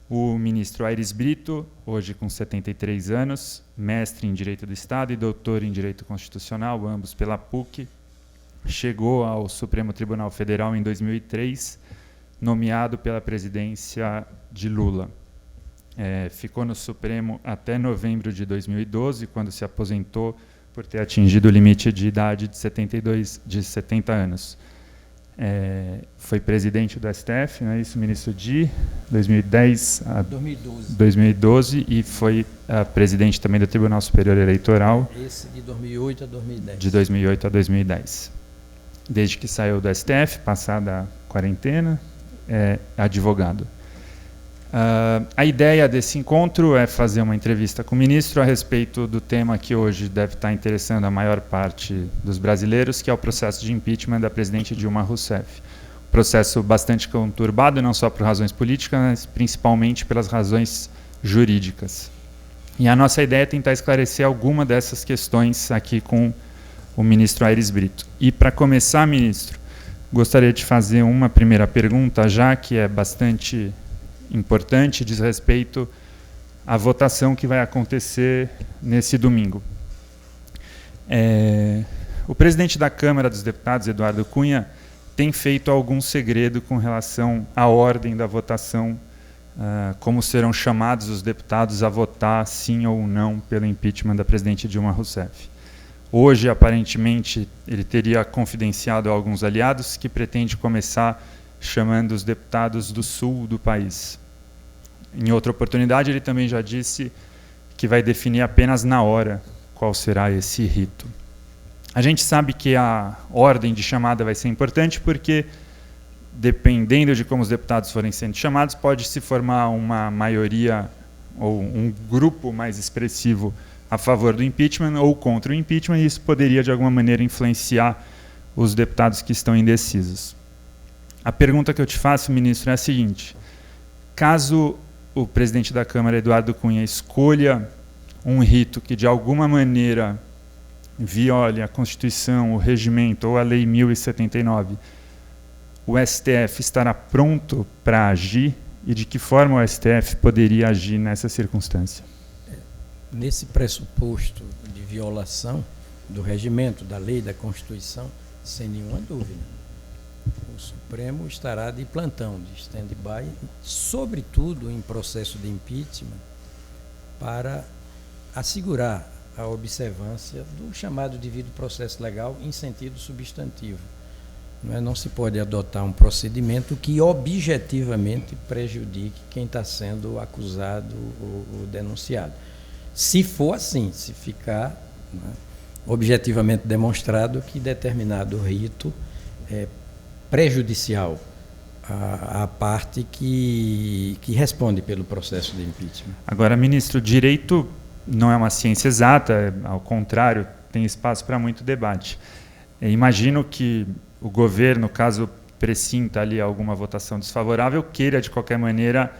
O ministro Aires Brito, hoje com 73 anos, mestre em Direito do Estado e doutor em Direito Constitucional, ambos pela PUC, chegou ao Supremo Tribunal Federal em 2003, nomeado pela presidência de Lula. Ficou no Supremo até novembro de 2012, quando se aposentou por ter atingido o limite de idade de 70 anos. Foi presidente do STF, não é isso, ministro, de 2010 a 2012, e foi presidente também do Tribunal Superior Eleitoral. Esse de 2008 a 2010. De 2008 a 2010. Desde que saiu do STF, passada a quarentena, é advogado. A ideia desse encontro é fazer uma entrevista com o ministro a respeito do tema que hoje deve estar interessando a maior parte dos brasileiros, que é o processo de impeachment da presidente Dilma Rousseff. Processo bastante conturbado, não só por razões políticas, mas principalmente pelas razões jurídicas. E a nossa ideia é tentar esclarecer alguma dessas questões aqui com o ministro Aires Brito. E, para começar, ministro, gostaria de fazer uma primeira pergunta, já que é bastante importante, diz respeito à votação que vai acontecer nesse domingo. O presidente da Câmara dos Deputados, Eduardo Cunha, tem feito algum segredo com relação à ordem da votação, como serão chamados os deputados a votar sim ou não pelo impeachment da presidente Dilma Rousseff. Hoje, aparentemente, ele teria confidenciado a alguns aliados que pretende começar chamando os deputados do sul do país. Em outra oportunidade, ele também já disse que vai definir apenas na hora qual será esse rito. A gente sabe que a ordem de chamada vai ser importante porque, dependendo de como os deputados forem sendo chamados, pode se formar uma maioria ou um grupo mais expressivo a favor do impeachment ou contra o impeachment, e isso poderia, de alguma maneira, influenciar os deputados que estão indecisos. A pergunta que eu te faço, ministro, é a seguinte: caso o presidente da Câmara, Eduardo Cunha, escolha um rito que, de alguma maneira, viole a Constituição, o regimento ou a Lei 1079, o STF estará pronto para agir? E de que forma o STF poderia agir nessa circunstância? Nesse pressuposto de violação do regimento, da lei, da Constituição, sem nenhuma dúvida, o Supremo estará de plantão, de stand-by, sobretudo em processo de impeachment, para assegurar a observância do chamado devido processo legal em sentido substantivo. Não se pode adotar um procedimento que objetivamente prejudique quem está sendo acusado ou denunciado. Se for assim, se ficar objetivamente demonstrado que determinado rito é prejudicial à parte que responde pelo processo de impeachment. Agora, ministro, direito não é uma ciência exata, ao contrário, tem espaço para muito debate. Imagino que o governo, caso pressinta ali alguma votação desfavorável, queira, de qualquer maneira,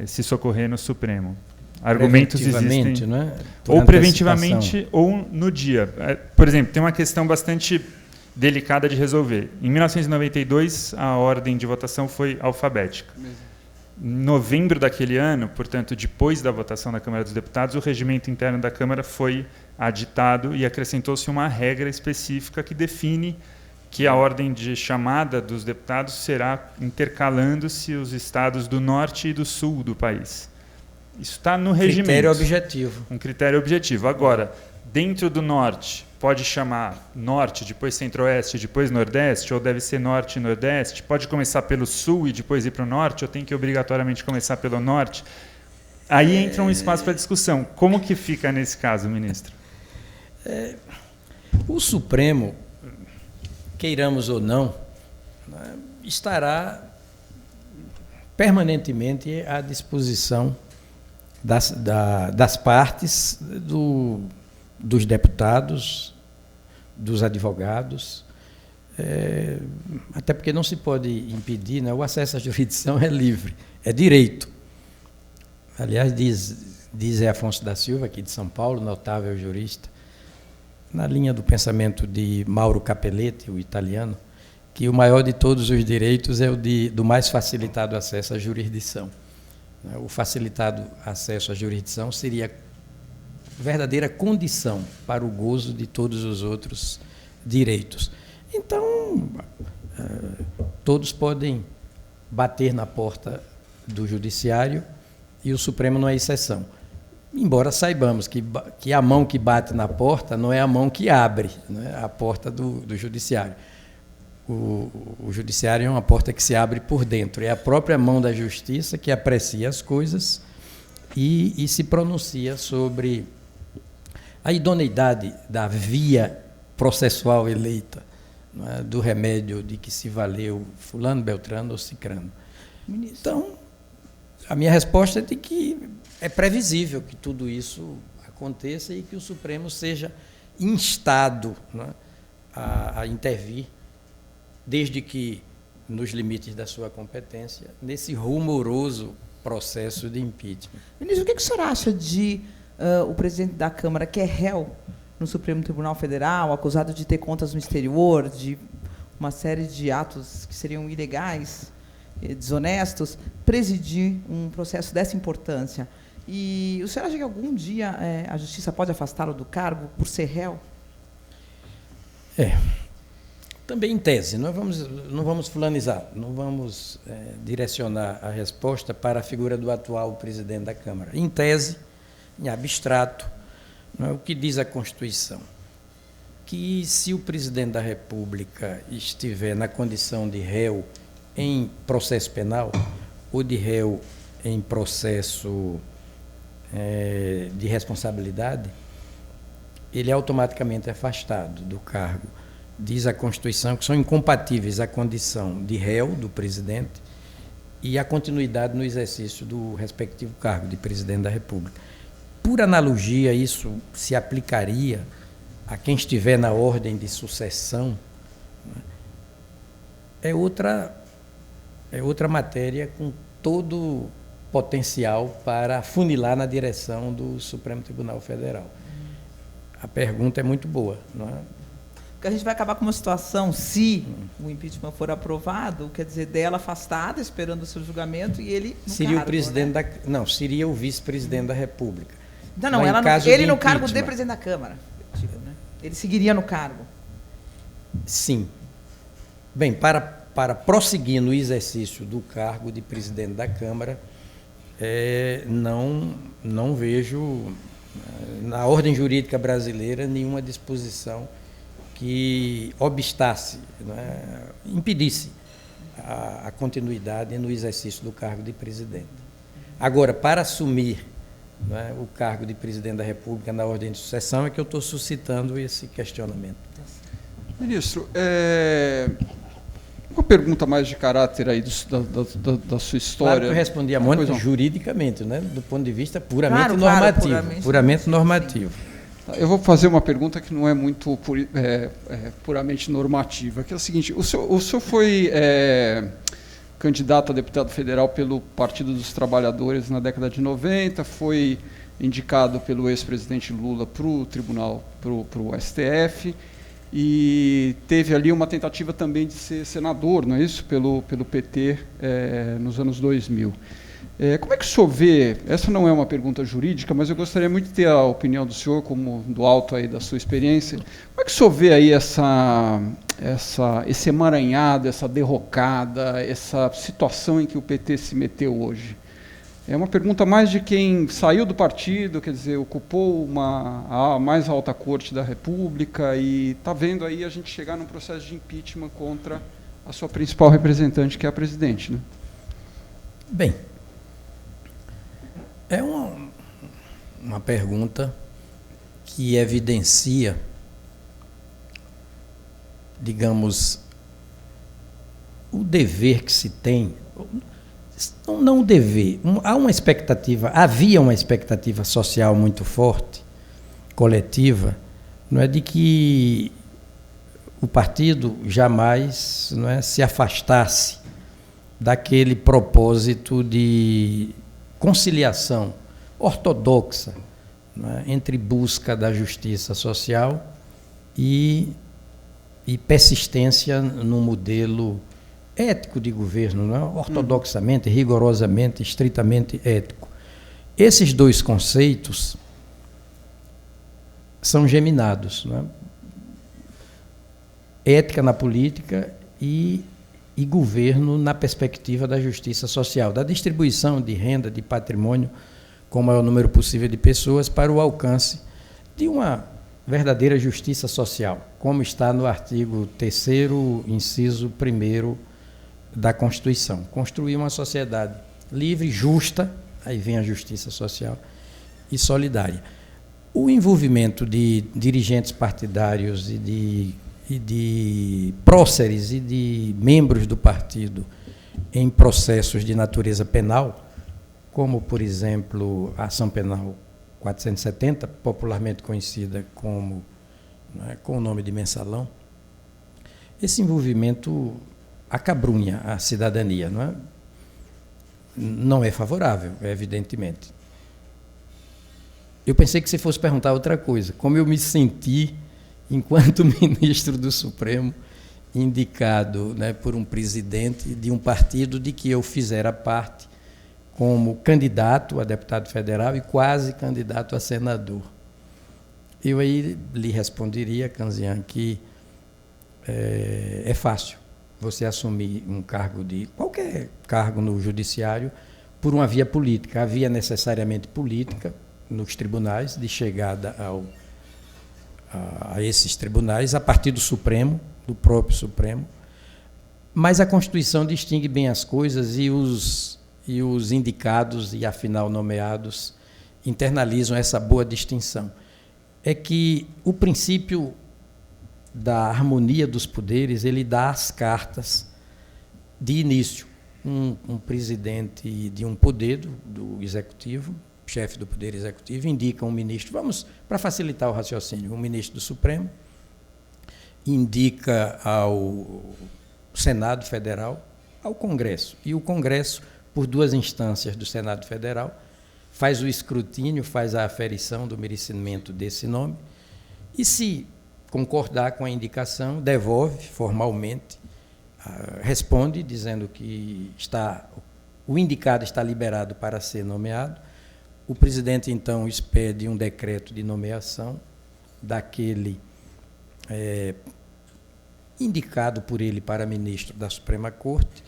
se socorrer no Supremo. Argumentos existem, não é? ou preventivamente ou no dia. Por exemplo, tem uma questão bastante delicada de resolver. Em 1992, a ordem de votação foi alfabética. Em novembro daquele ano, portanto, depois da votação da Câmara dos Deputados, o regimento interno da Câmara foi aditado e acrescentou-se uma regra específica que define que a ordem de chamada dos deputados será intercalando-se os estados do norte e do sul do país. Isso está no regimento. Critério objetivo. Um critério objetivo. Agora, dentro do norte, pode chamar norte, depois centro-oeste, depois nordeste, ou deve ser norte e nordeste? Pode começar pelo sul e depois ir para o norte, ou tem que obrigatoriamente começar pelo norte? Aí entra um espaço para discussão. Como que fica nesse caso, ministro? O Supremo, queiramos ou não, estará permanentemente à disposição das partes, dos deputados, dos advogados, até porque não se pode impedir, né? O acesso à jurisdição é livre, é direito. Aliás, diz Afonso da Silva, aqui de São Paulo, notável jurista, na linha do pensamento de Mauro Capelletti, o italiano, que o maior de todos os direitos é o do mais facilitado acesso à jurisdição. né? O facilitado acesso à jurisdição seria verdadeira condição para o gozo de todos os outros direitos. Então, todos podem bater na porta do judiciário e o Supremo não é exceção. Embora saibamos que a mão que bate na porta não é a mão que abre, né, a porta do judiciário. O judiciário é uma porta que se abre por dentro. É a própria mão da justiça que aprecia as coisas e se pronuncia sobre a idoneidade da via processual eleita, né, do remédio de que se valeu fulano, beltrano ou cicrano. Então, a minha resposta é de que é previsível que tudo isso aconteça e que o Supremo seja instado, né, a intervir, desde que, nos limites da sua competência, nesse rumoroso processo de impeachment. Ministro, o que o senhor acha de o presidente da Câmara, que é réu no Supremo Tribunal Federal, acusado de ter contas no exterior, de uma série de atos que seriam ilegais, desonestos, presidir um processo dessa importância? E o senhor acha que algum dia a Justiça pode afastá-lo do cargo por ser réu? Também em tese, não vamos fulanizar, não vamos direcionar a resposta para a figura do atual presidente da Câmara. Em tese, em abstrato, não é, o que diz a Constituição? Que se o presidente da República estiver na condição de réu em processo penal ou de réu em processo de responsabilidade, ele é automaticamente afastado do cargo. Diz a Constituição que são incompatíveis a condição de réu do presidente e a continuidade no exercício do respectivo cargo de presidente da República. Por analogia, isso se aplicaria a quem estiver na ordem de sucessão. É outra matéria com todo potencial para funilar na direção do Supremo Tribunal Federal. A pergunta é muito boa, não é? Porque a gente vai acabar com uma situação, se o impeachment for aprovado, quer dizer, dela afastada, esperando o seu julgamento, e ele no seria cargo, o presidente, né? Não, seria o vice-presidente da República. Não, ele no cargo de presidente da Câmara. Né? Ele seguiria no cargo. Sim. Bem, para prosseguir no exercício do cargo de presidente da Câmara, não vejo na ordem jurídica brasileira nenhuma disposição que obstasse, né, impedisse a continuidade no exercício do cargo de presidente. Agora, para assumir, né, o cargo de presidente da República na ordem de sucessão é que eu estou suscitando esse questionamento. Ministro, uma pergunta mais de caráter aí da sua história. Claro que eu respondi a Mônica juridicamente, né, do ponto de vista puramente normativo. Puramente normativo. Eu vou fazer uma pergunta que não é muito puramente normativa, que é o seguinte: o senhor foi candidato a deputado federal pelo Partido dos Trabalhadores na década de 90, foi indicado pelo ex-presidente Lula para o Tribunal, para o STF, e teve ali uma tentativa também de ser senador, não é isso? Pelo PT nos anos 2000. Como é que o senhor vê, essa não é uma pergunta jurídica, mas eu gostaria muito de ter a opinião do senhor, como do alto aí da sua experiência, como é que o senhor vê aí esse emaranhado, essa derrocada, essa situação em que o PT se meteu hoje? É uma pergunta mais de quem saiu do partido, quer dizer, ocupou a mais alta corte da República e está vendo aí a gente chegar num processo de impeachment contra a sua principal representante, que é a presidente, né? Bem, é uma pergunta que evidencia, digamos, o dever que se tem, não o dever, havia uma expectativa social muito forte, coletiva, não é, de que o partido jamais, não é, se afastasse daquele propósito de conciliação ortodoxa, né, entre busca da justiça social e persistência no modelo ético de governo, não é? Ortodoxamente, rigorosamente, estritamente ético. Esses dois conceitos são geminados, não é? Ética na política e governo na perspectiva da justiça social, da distribuição de renda, de patrimônio, com o maior número possível de pessoas, para o alcance de uma verdadeira justiça social, como está no artigo 3º, inciso 1º da Constituição. Construir uma sociedade livre, justa, aí vem a justiça social, e solidária. O envolvimento de dirigentes partidários e de próceres e de membros do partido em processos de natureza penal, como, por exemplo, a ação penal 470, popularmente conhecida como, não é, com o nome de mensalão, esse envolvimento acabrunha a cidadania, não é? Não é favorável, evidentemente. Eu pensei que você fosse perguntar outra coisa, como eu me senti enquanto ministro do Supremo, indicado, né, por um presidente de um partido de que eu fizera parte como candidato a deputado federal e quase candidato a senador. Eu aí lhe responderia, Canzian, que é fácil você assumir um cargo qualquer cargo no judiciário por uma via política. A via necessariamente política nos tribunais, de chegada a esses tribunais, a partir do Supremo, do próprio Supremo, mas a Constituição distingue bem as coisas e os indicados e, afinal, nomeados, internalizam essa boa distinção. É que o princípio da harmonia dos poderes, ele dá as cartas de início. Um presidente de um poder, do Executivo, chefe do Poder Executivo, indica um ministro, para facilitar o raciocínio, um ministro do Supremo, indica ao Senado Federal, ao Congresso, e o Congresso, por duas instâncias do Senado Federal, faz o escrutínio, faz a aferição do merecimento desse nome, e se concordar com a indicação, devolve formalmente, responde dizendo que o indicado está liberado para ser nomeado. O presidente, então, expede um decreto de nomeação daquele indicado por ele para ministro da Suprema Corte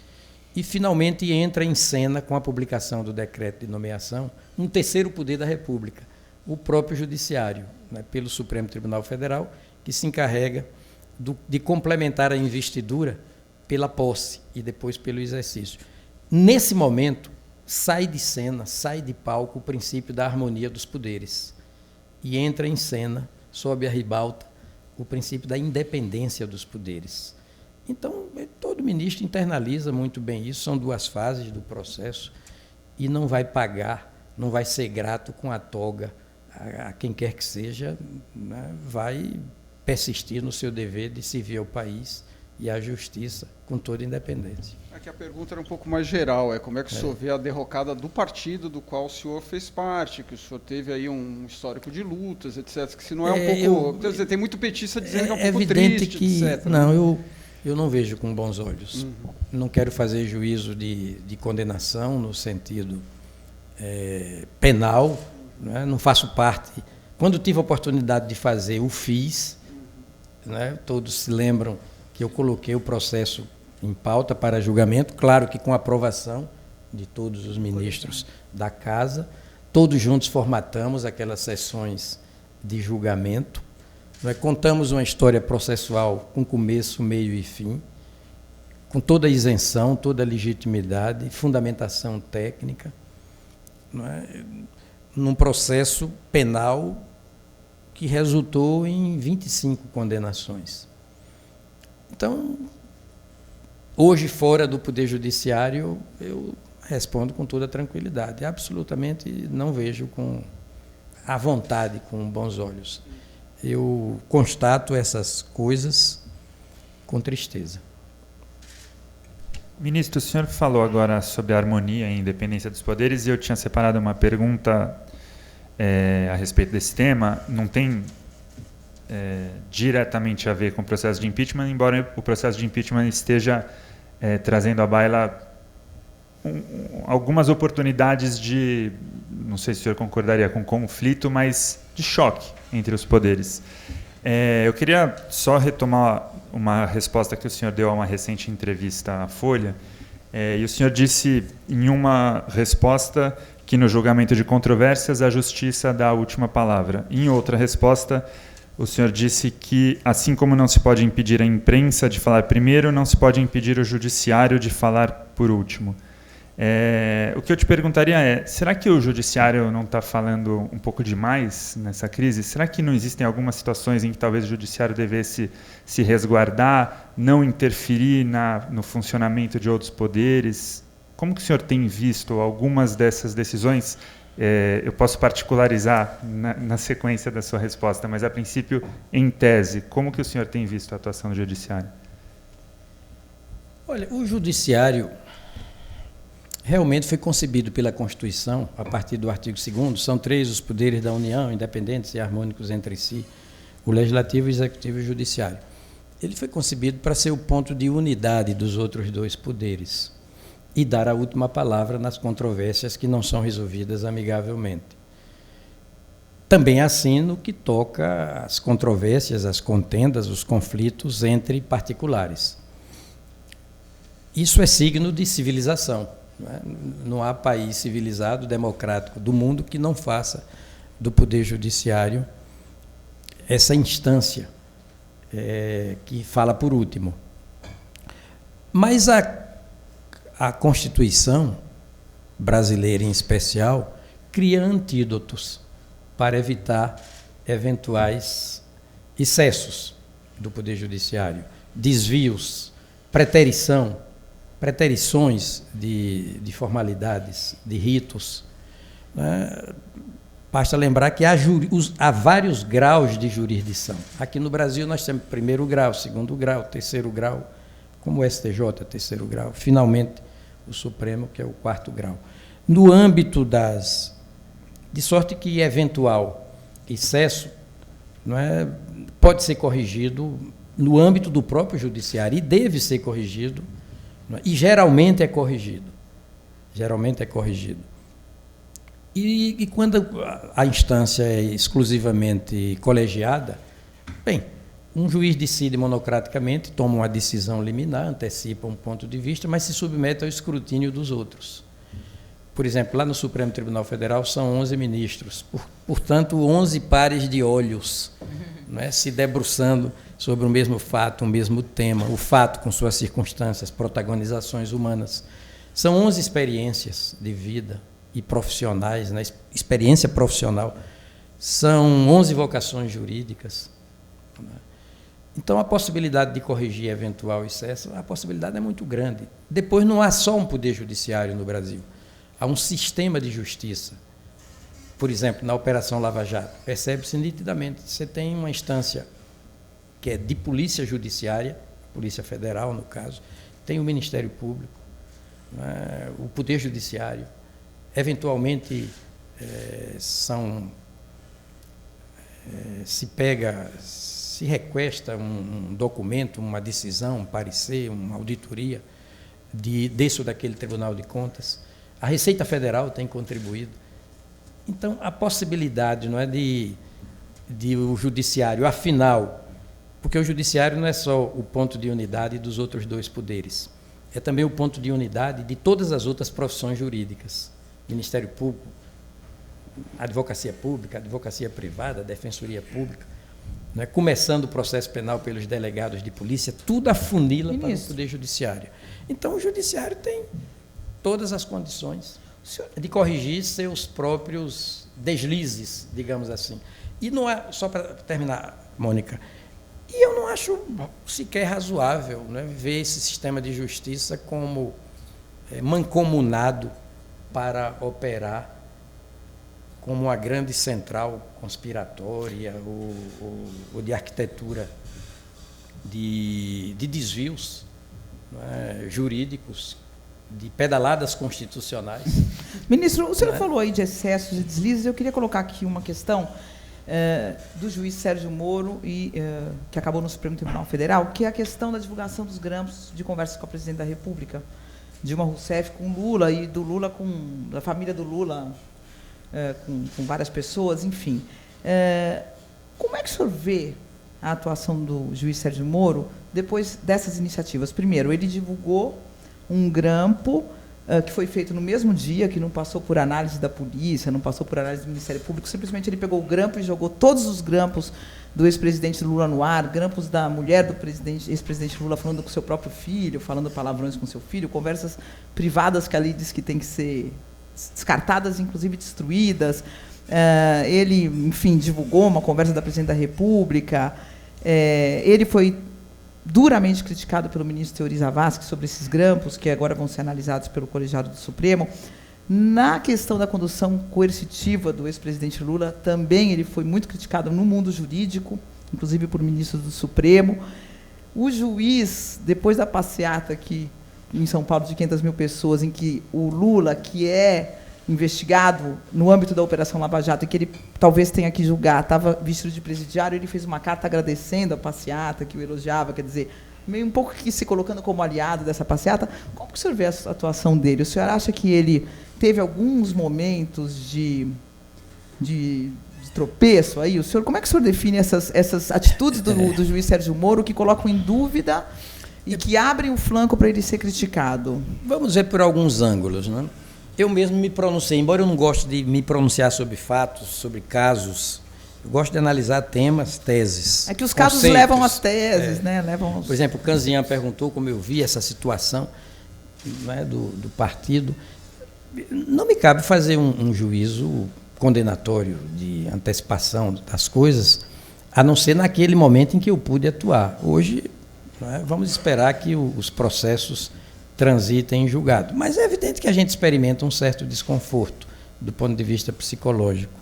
e, finalmente, entra em cena, com a publicação do decreto de nomeação, um terceiro poder da República, o próprio Judiciário, né, pelo Supremo Tribunal Federal, que se encarrega de complementar a investidura pela posse e depois pelo exercício. Nesse momento, sai de cena, sai de palco o princípio da harmonia dos poderes e entra em cena, sob a ribalta, o princípio da independência dos poderes. Então, todo ministro internaliza muito bem isso, são duas fases do processo e não vai pagar, não vai ser grato com a toga a quem quer que seja, né, vai persistir no seu dever de servir ao país e à justiça com toda independência. Aqui a pergunta era um pouco mais geral, como é que o senhor vê a derrocada do partido do qual o senhor fez parte, que o senhor teve aí um histórico de lutas, etc., que se não é um pouco... quer dizer, tem muito petista dizendo que é um pouco triste, que, etc. Não, eu não vejo com bons olhos. Não quero fazer juízo de condenação no sentido penal, né? Não faço parte. Quando tive a oportunidade de fazer, o fiz, né? Todos se lembram que eu coloquei o processo em pauta para julgamento, claro que com aprovação de todos os ministros da Casa, todos juntos formatamos aquelas sessões de julgamento, nós contamos uma história processual com começo, meio e fim, com toda a isenção, toda a legitimidade, fundamentação técnica, não é? Num processo penal que resultou em 25 condenações. Então, hoje, fora do Poder Judiciário, eu respondo com toda tranquilidade. Absolutamente não vejo com à vontade, com bons olhos. Eu constato essas coisas com tristeza. Ministro, o senhor falou agora sobre a harmonia e independência dos poderes e eu tinha separado uma pergunta a respeito desse tema. Não tem diretamente a ver com o processo de impeachment, embora o processo de impeachment esteja trazendo à baila algumas oportunidades de, não sei se o senhor concordaria com conflito, mas de choque entre os poderes. Eu queria só retomar uma resposta que o senhor deu a uma recente entrevista à Folha, e o senhor disse em uma resposta que no julgamento de controvérsias a justiça dá a última palavra. Em outra resposta, o senhor disse que, assim como não se pode impedir a imprensa de falar primeiro, não se pode impedir o judiciário de falar por último. O que eu te perguntaria é, será que o judiciário não está falando um pouco demais nessa crise? Será que não existem algumas situações em que talvez o judiciário devesse se resguardar, não interferir no funcionamento de outros poderes? Como que o senhor tem visto algumas dessas decisões? Eu posso particularizar na sequência da sua resposta, mas a princípio, em tese, como que o senhor tem visto a atuação do judiciário? Olha, o judiciário realmente foi concebido pela Constituição, a partir do artigo 2º, são 3 os poderes da União, independentes e harmônicos entre si, o Legislativo, o Executivo e o Judiciário. Ele foi concebido para ser o ponto de unidade dos outros 2 poderes e dar a última palavra nas controvérsias que não são resolvidas amigavelmente. Também assim no que toca às controvérsias, às contendas, os conflitos entre particulares. Isso é signo de civilização. Não há país civilizado, democrático do mundo que não faça do Poder Judiciário essa instância que fala por último. Mas a Constituição brasileira, em especial, cria antídotos para evitar eventuais excessos do Poder Judiciário, desvios, preterições de formalidades, de ritos. Basta lembrar que há vários graus de jurisdição. Aqui no Brasil nós temos 1º grau, 2º grau, 3º grau, como o STJ, 3º grau, finalmente o Supremo, que é o 4º grau. No âmbito de sorte que eventual excesso pode ser corrigido no âmbito do próprio judiciário e deve ser corrigido, e geralmente é corrigido. Geralmente é corrigido. E quando a instância é exclusivamente colegiada, bem, um juiz decide monocraticamente, toma uma decisão liminar, antecipa um ponto de vista, mas se submete ao escrutínio dos outros. Por exemplo, lá no Supremo Tribunal Federal são 11 ministros, portanto, 11 pares de olhos, se debruçando sobre o mesmo fato, o mesmo tema, o fato com suas circunstâncias, protagonizações humanas. São 11 experiências de vida e profissionais, experiência profissional. São 11 vocações jurídicas. Então, a possibilidade de corrigir eventual excesso, a possibilidade é muito grande. Depois, não há só um poder judiciário no Brasil. Há um sistema de justiça. Por exemplo, na Operação Lava Jato, percebe-se nitidamente. Você tem uma instância que é de polícia judiciária, Polícia Federal, no caso, tem o Ministério Público, o Poder Judiciário, eventualmente se requesta um documento, uma decisão, um parecer, uma auditoria desse ou daquele Tribunal de Contas. A Receita Federal tem contribuído. Então, a possibilidade de o judiciário, afinal, porque o judiciário não é só o ponto de unidade dos outros 2 poderes, é também o ponto de unidade de todas as outras profissões jurídicas. Ministério Público, Advocacia Pública, Advocacia Privada, Defensoria Pública, começando o processo penal pelos delegados de polícia, tudo afunila para o Poder Judiciário. Então, o Judiciário tem todas as condições de corrigir seus próprios deslizes, digamos assim. E não é, só para terminar, Mônica, e eu não acho sequer razoável ver esse sistema de justiça como mancomunado para operar como uma grande central conspiratória ou de arquitetura de desvios jurídicos, de pedaladas constitucionais. Ministro, o senhor falou aí de excessos e deslizes, eu queria colocar aqui uma questão. do juiz Sérgio Moro, que acabou no Supremo Tribunal Federal, que é a questão da divulgação dos grampos de conversas com a presidente da República, Dilma Rousseff, com Lula, e do Lula da família do Lula, com várias pessoas, enfim. Como é que o senhor vê a atuação do juiz Sérgio Moro depois dessas iniciativas? Primeiro, ele divulgou um grampo que foi feito no mesmo dia, que não passou por análise da polícia, não passou por análise do Ministério Público, simplesmente ele pegou o grampo e jogou todos os grampos do ex-presidente Lula no ar, grampos da mulher do ex-presidente Lula falando com seu próprio filho, falando palavrões com seu filho, conversas privadas que ali diz que tem que ser descartadas, inclusive destruídas. Ele, enfim, divulgou uma conversa da presidente da República. Ele foi duramente criticado pelo ministro Teori Zavascki sobre esses grampos, que agora vão ser analisados pelo colegiado do Supremo. Na questão da condução coercitiva do ex-presidente Lula, também ele foi muito criticado no mundo jurídico, inclusive por ministros do Supremo. O juiz, depois da passeata aqui em São Paulo de 500 mil pessoas, em que o Lula, que é investigado no âmbito da Operação Lava Jato, e que ele talvez tenha que julgar, estava vestido de presidiário, ele fez uma carta agradecendo a passeata, que o elogiava, quer dizer, meio um pouco que se colocando como aliado dessa passeata. Como que o senhor vê a atuação dele? O senhor acha que ele teve alguns momentos de tropeço aí? Como é que o senhor define essas atitudes do juiz Sérgio Moro que colocam em dúvida e que abrem o flanco para ele ser criticado? Vamos ver por alguns ângulos, né? Eu mesmo me pronunciei, embora eu não goste de me pronunciar sobre fatos, sobre casos, eu gosto de analisar temas, teses. É que os casos levam às teses, né? Por exemplo, o Canzian perguntou como eu vi essa situação, né, do partido. Não me cabe fazer um juízo condenatório de antecipação das coisas, a não ser naquele momento em que eu pude atuar. Hoje, né, vamos esperar que os processos transitem em julgado. Mas é evidente que a gente experimenta um certo desconforto do ponto de vista psicológico.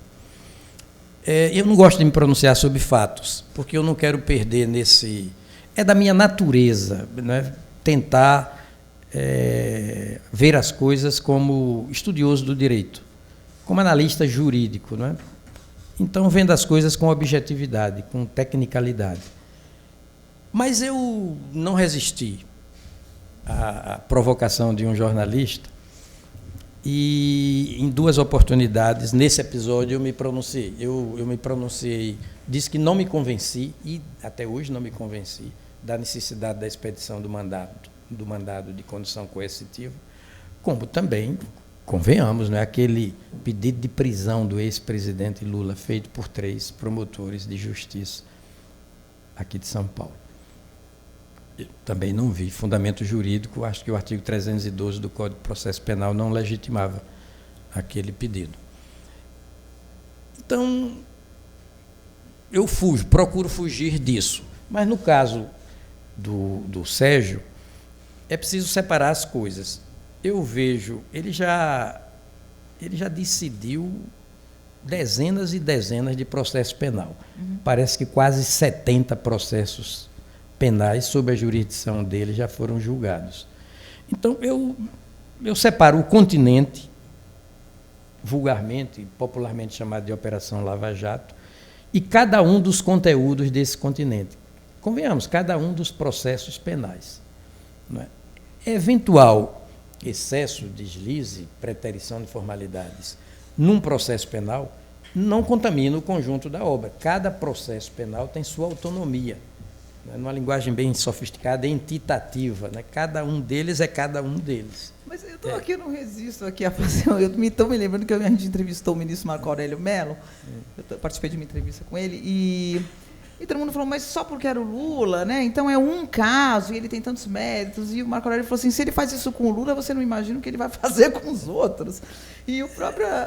Eu não gosto de me pronunciar sobre fatos, porque eu não quero perder nesse... É da minha natureza, né, tentar ver as coisas como estudioso do direito, como analista jurídico, né? Então, vendo as coisas com objetividade, com tecnicalidade. Mas eu não resisti à provocação de um jornalista e, em duas oportunidades, nesse episódio, eu me pronunciei. Eu me pronunciei, disse que não me convenci, e até hoje não me convenci, da necessidade da expedição do mandado de condução coercitiva, como também, convenhamos, né, aquele pedido de prisão do ex-presidente Lula, feito por 3 promotores de justiça aqui de São Paulo. Eu também não vi fundamento jurídico, acho que o artigo 312 do Código de Processo Penal não legitimava aquele pedido. Então, eu procuro fugir disso. Mas, no caso do Sérgio, é preciso separar as coisas. Eu vejo, ele já decidiu dezenas e dezenas de processos penais. Parece que quase 70 processos penais sob a jurisdição dele já foram julgados. Então, eu separo o continente, vulgarmente, popularmente chamado de Operação Lava Jato, e cada um dos conteúdos desse continente. Convenhamos, cada um dos processos penais. Não é? Eventual excesso, deslize, preterição de formalidades num processo penal não contamina o conjunto da obra. Cada processo penal tem sua autonomia. Numa linguagem bem sofisticada, entitativa, né? Cada um deles é cada um deles. Mas eu estou aqui, eu não resisto aqui a fazer... Eu estou me lembrando que a gente entrevistou o ministro Marco Aurélio Mello, eu participei de uma entrevista com ele, e todo mundo falou, mas só porque era o Lula, né? Então é um caso, e ele tem tantos méritos, e o Marco Aurélio falou assim, se ele faz isso com o Lula, você não imagina o que ele vai fazer com os outros. E a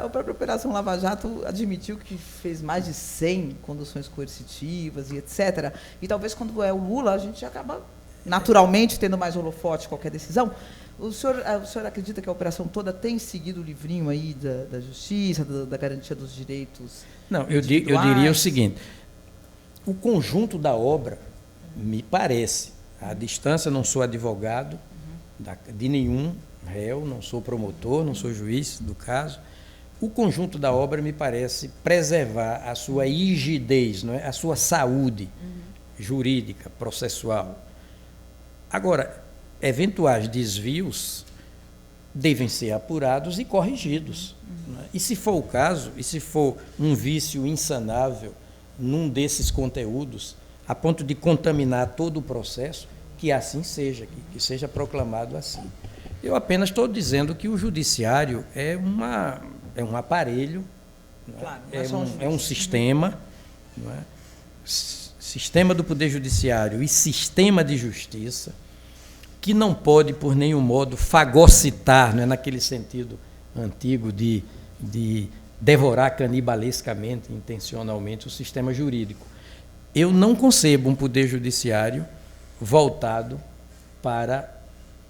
própria Operação Lava Jato admitiu que fez mais de 100 conduções coercitivas e etc. E talvez quando é o Lula, a gente acaba naturalmente tendo mais holofote qualquer decisão. O senhor acredita que a operação toda tem seguido o livrinho aí da justiça, da garantia dos direitos? Não, eu diria o seguinte, o conjunto da obra, me parece, à distância, não sou advogado de nenhum réu, não sou promotor, não sou juiz do caso, O conjunto da obra me parece preservar a sua rigidez, não é? A sua saúde jurídica, processual. Agora, eventuais desvios devem ser apurados e corrigidos. Não é? E se for o caso, e se for um vício insanável num desses conteúdos, a ponto de contaminar todo o processo, que assim seja, que seja proclamado assim. Eu apenas estou dizendo que o judiciário é um aparelho, Claro, é um sistema, não é? Sistema do Poder Judiciário e sistema de justiça, que não pode, por nenhum modo, fagocitar, não é? Naquele sentido antigo de devorar canibalescamente, intencionalmente, o sistema jurídico. Eu não concebo um Poder Judiciário voltado para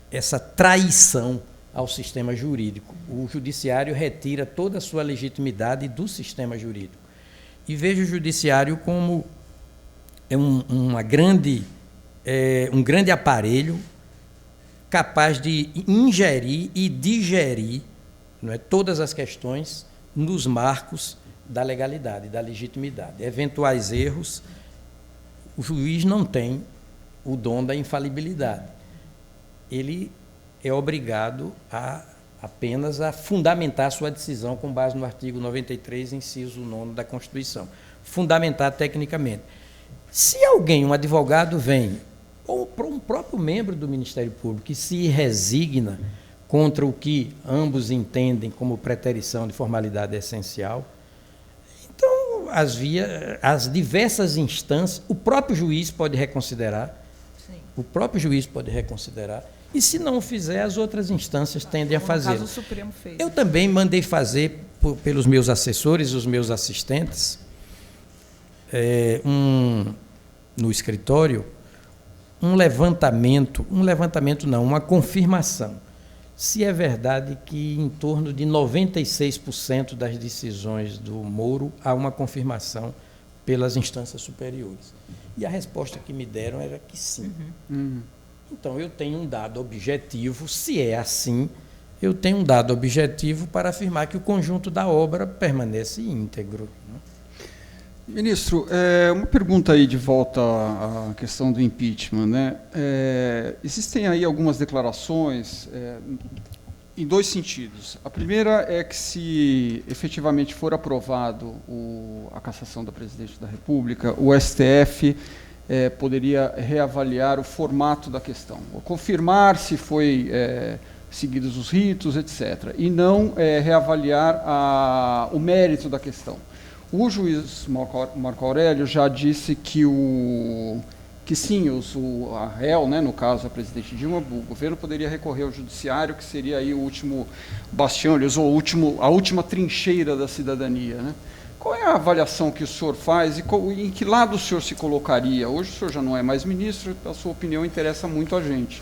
essa traição ao sistema jurídico. O judiciário retira toda a sua legitimidade do sistema jurídico. E vejo o judiciário como um grande aparelho capaz de ingerir e digerir, não é, todas as questões nos marcos da legalidade, da legitimidade. Eventuais erros, o juiz não tem o dom da infalibilidade. Ele é obrigado apenas a fundamentar sua decisão com base no artigo 93, inciso 9 da Constituição. Fundamentar tecnicamente. Se alguém, um advogado, vem, ou um próprio membro do Ministério Público, que se resigna contra o que ambos entendem como preterição de formalidade essencial, então as diversas instâncias, o próprio juiz pode reconsiderar. Sim. O próprio juiz pode reconsiderar. E, se não o fizer, as outras instâncias tendem a fazer. No caso, o Supremo fez. Eu também mandei fazer, pelos meus assessores, os meus assistentes, no escritório, uma confirmação. Se é verdade que em torno de 96% das decisões do Moro há uma confirmação pelas instâncias superiores. E a resposta que me deram era que sim. Então, eu tenho um dado objetivo, se é assim, eu tenho um dado objetivo para afirmar que o conjunto da obra permanece íntegro. Ministro, uma pergunta aí de volta à questão do impeachment, né? Existem aí algumas declarações em dois sentidos. A primeira é que, se efetivamente for aprovado a cassação da presidente da República, o STF poderia reavaliar o formato da questão, ou confirmar se foi seguidos os ritos, etc., e não reavaliar o mérito da questão. O juiz Marco Aurélio já disse que sim, a réu, né, no caso a presidente Dilma, o governo poderia recorrer ao judiciário, que seria aí o último bastião, ele usou a última trincheira da cidadania, né? Qual é a avaliação que o senhor faz e em que lado o senhor se colocaria? Hoje o senhor já não é mais ministro, a sua opinião interessa muito a gente.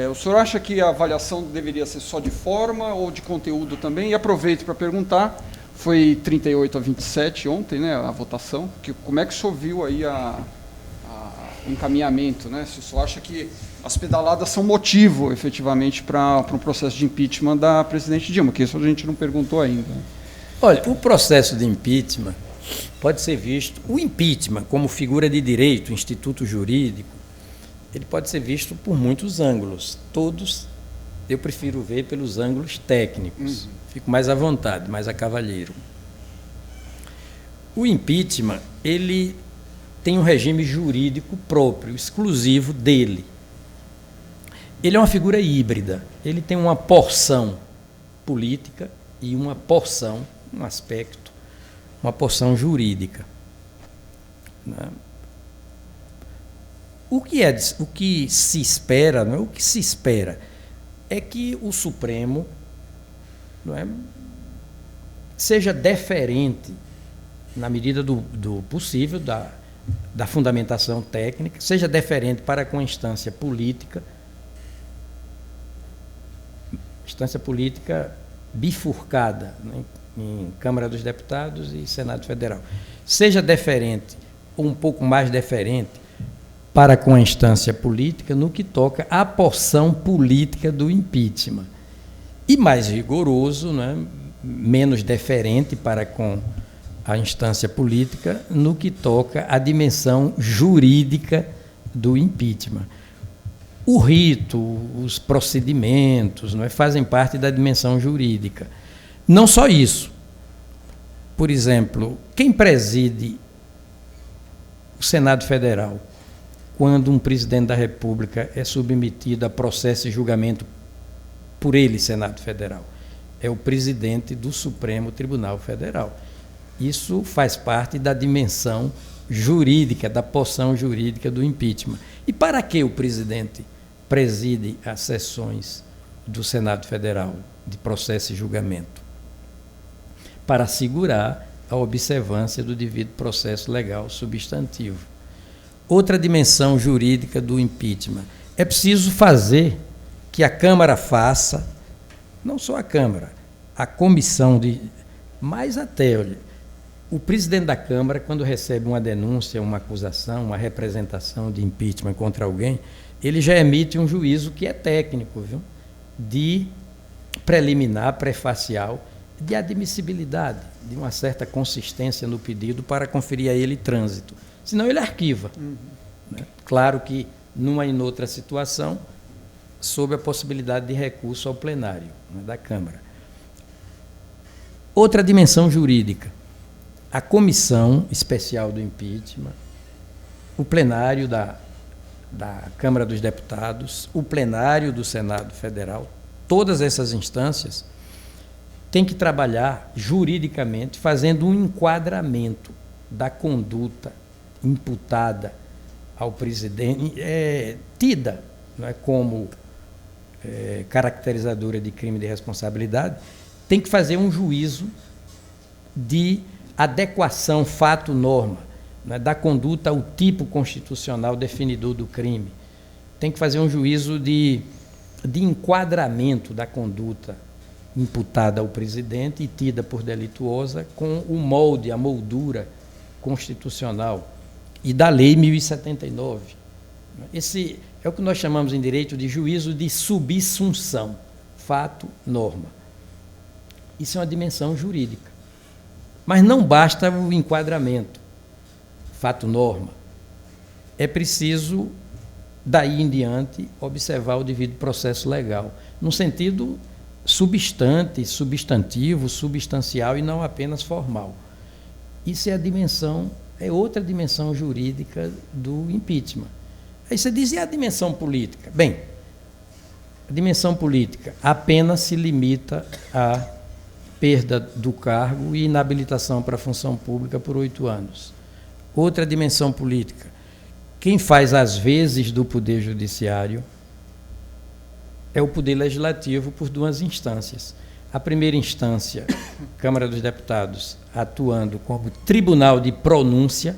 O senhor acha que a avaliação deveria ser só de forma ou de conteúdo também? E aproveito para perguntar, foi 38-27 ontem, né, a votação, como é que o senhor viu aí o encaminhamento, né? Se o senhor acha que as pedaladas são motivo, efetivamente, para um processo de impeachment da presidente Dilma, que isso a gente não perguntou ainda. Olha, o processo de impeachment pode ser visto, o impeachment como figura de direito, instituto jurídico, ele pode ser visto por muitos ângulos. Todos eu prefiro ver pelos ângulos técnicos. Fico mais à vontade, mais a cavalheiro. O impeachment, ele tem um regime jurídico próprio, exclusivo dele. Ele é uma figura híbrida. Ele tem uma porção política e uma porção, um aspecto, uma porção jurídica. O que se espera, não é? O que se espera é que o Supremo, não é, seja deferente, na medida do possível, da fundamentação técnica, seja deferente para com a instância política bifurcada, né, em Câmara dos Deputados e Senado Federal. Seja deferente, ou um pouco mais deferente, para com a instância política no que toca à porção política do impeachment. E mais rigoroso, né, menos deferente para com a instância política no que toca à dimensão jurídica do impeachment. O rito, os procedimentos, não é, fazem parte da dimensão jurídica. Não só isso. Por exemplo, quem preside o Senado Federal, quando um presidente da República é submetido a processo e julgamento por ele, Senado Federal, é o presidente do Supremo Tribunal Federal. Isso faz parte da dimensão jurídica, da porção jurídica do impeachment. E para que o presidente preside as sessões do Senado Federal de processo e julgamento? Para assegurar a observância do devido processo legal substantivo. Outra dimensão jurídica do impeachment. É preciso fazer que a Câmara faça, não só a Câmara, a comissão de... Mais até, olha, o presidente da Câmara, quando recebe uma denúncia, uma acusação, uma representação de impeachment contra alguém, ele já emite um juízo que é técnico, viu? De preliminar, prefacial, de admissibilidade, de uma certa consistência no pedido para conferir a ele trânsito. Senão ele arquiva. Né? Claro que, numa e noutra situação, sob a possibilidade de recurso ao plenário, né, da Câmara. Outra dimensão jurídica. A comissão especial do impeachment, o plenário da Câmara dos Deputados, o plenário do Senado Federal, todas essas instâncias têm que trabalhar juridicamente, fazendo um enquadramento da conduta imputada ao presidente, tida, não é, como caracterizadora de crime de responsabilidade, tem que fazer um juízo de adequação fato-norma, né, da conduta ao tipo constitucional definidor do crime. Tem que fazer um juízo de enquadramento da conduta imputada ao presidente e tida por delituosa com o molde, a moldura constitucional e da Lei 1079. Esse é o que nós chamamos em direito de juízo de subsunção, fato-norma. Isso é uma dimensão jurídica. Mas não basta o enquadramento, fato-norma. É preciso, daí em diante, observar o devido processo legal, no sentido substante, substantivo, substancial e não apenas formal. Isso é outra dimensão jurídica do impeachment. Aí você diz, e a dimensão política? Bem, a dimensão política apenas se limita à perda do cargo e inabilitação para a função pública por 8 anos. Outra dimensão política, quem faz as vezes do Poder Judiciário é o Poder Legislativo por 2 instâncias. A primeira instância, Câmara dos Deputados, atuando como tribunal de pronúncia,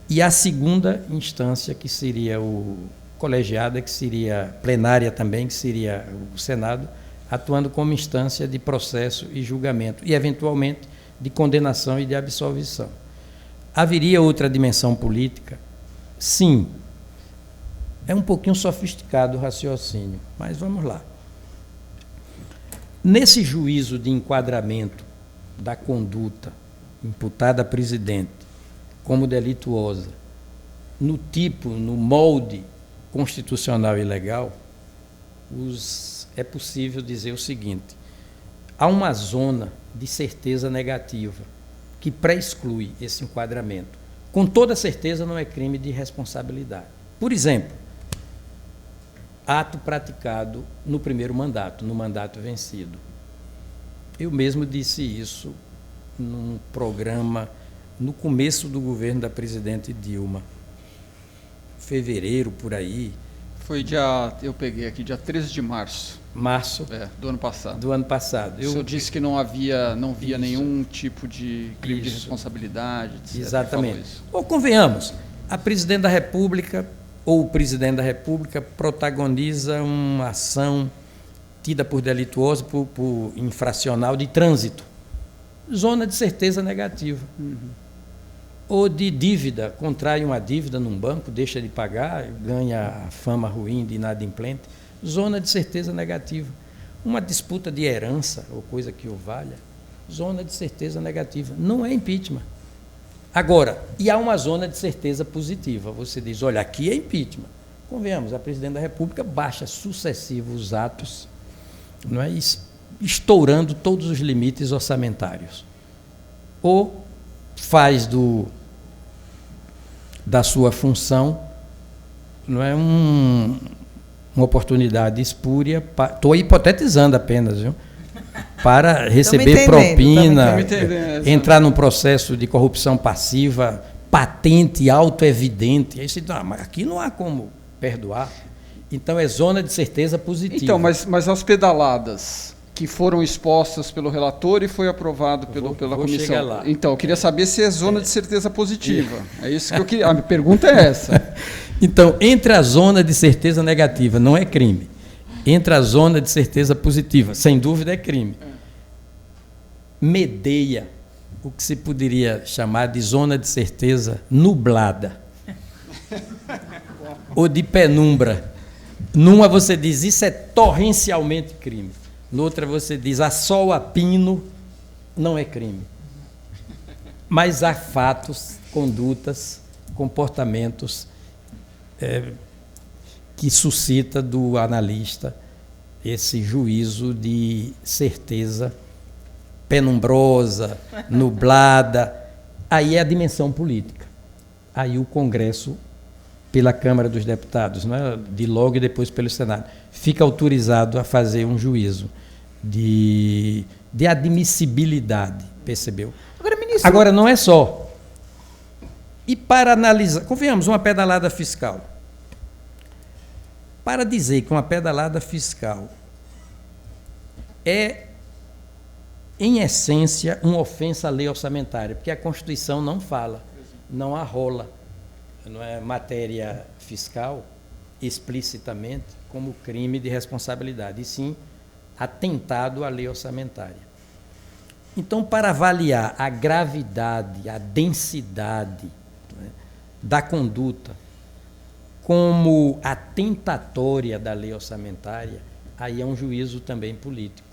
e a segunda instância, que seria o colegiada, que seria plenária também, que seria o Senado, atuando como instância de processo e julgamento, e, eventualmente, de condenação e de absolvição. Haveria outra dimensão política? Sim. É um pouquinho sofisticado o raciocínio, mas vamos lá. Nesse juízo de enquadramento da conduta imputada a presidente como delituosa, no tipo, no molde constitucional e legal, é possível dizer o seguinte: há uma zona de certeza negativa que pré-exclui esse enquadramento. Com toda certeza não é crime de responsabilidade. Por exemplo, ato praticado no primeiro mandato, no mandato vencido. Eu mesmo disse isso num programa no começo do governo da presidente Dilma, fevereiro, por aí. Foi eu peguei aqui, dia 13 de março. Março? Do ano passado. Do ano passado. O senhor disse que não via nenhum tipo de crime de responsabilidade, etc. Exatamente. Ou convenhamos, a presidente da República ou o presidente da República protagoniza uma ação tida por delituosa, por infracional de trânsito. Zona de certeza negativa. Ou de dívida, contrai uma dívida num banco, deixa de pagar, ganha a fama ruim de inadimplente. Zona de certeza negativa. Uma disputa de herança, ou coisa que o valha, zona de certeza negativa. Não é impeachment. Agora, e há uma zona de certeza positiva. Você diz, olha, aqui é impeachment. Convenhamos, a presidente da República baixa sucessivos atos, não é, estourando todos os limites orçamentários. Ou faz da sua função, não é, uma oportunidade espúria, estou hipotetizando apenas, viu? Para receber propina, entrar num processo de corrupção passiva, patente, autoevidente. Aí você diz, mas aqui não há como perdoar. Então é zona de certeza positiva. Então, mas as pedaladas que foram expostas pelo relator e foi aprovado pela comissão. Lá. Então, eu queria saber se é zona de certeza positiva. É isso que eu queria. A minha pergunta é essa. Então, entre a zona de certeza negativa, não é crime. Entre a zona de certeza positiva, sem dúvida é crime. Medeia o que se poderia chamar de zona de certeza nublada. Ou de penumbra. Numa você diz, isso é torrencialmente crime. Noutra você diz, a sol a pino não é crime. Mas há fatos, condutas, comportamentos que suscita do analista esse juízo de certeza penumbrosa, nublada. Aí é a dimensão política. Aí o Congresso, pela Câmara dos Deputados, né, de logo e depois pelo Senado, fica autorizado a fazer um juízo de admissibilidade, percebeu? Agora, não é só. E para analisar, convenhamos, uma pedalada fiscal. Para dizer que uma pedalada fiscal é, em essência, uma ofensa à lei orçamentária, porque a Constituição não fala, não arrola, não é matéria fiscal explicitamente como crime de responsabilidade, e sim atentado à lei orçamentária. Então, para avaliar a gravidade, a densidade, né, da conduta como atentatória da lei orçamentária, aí é um juízo também político.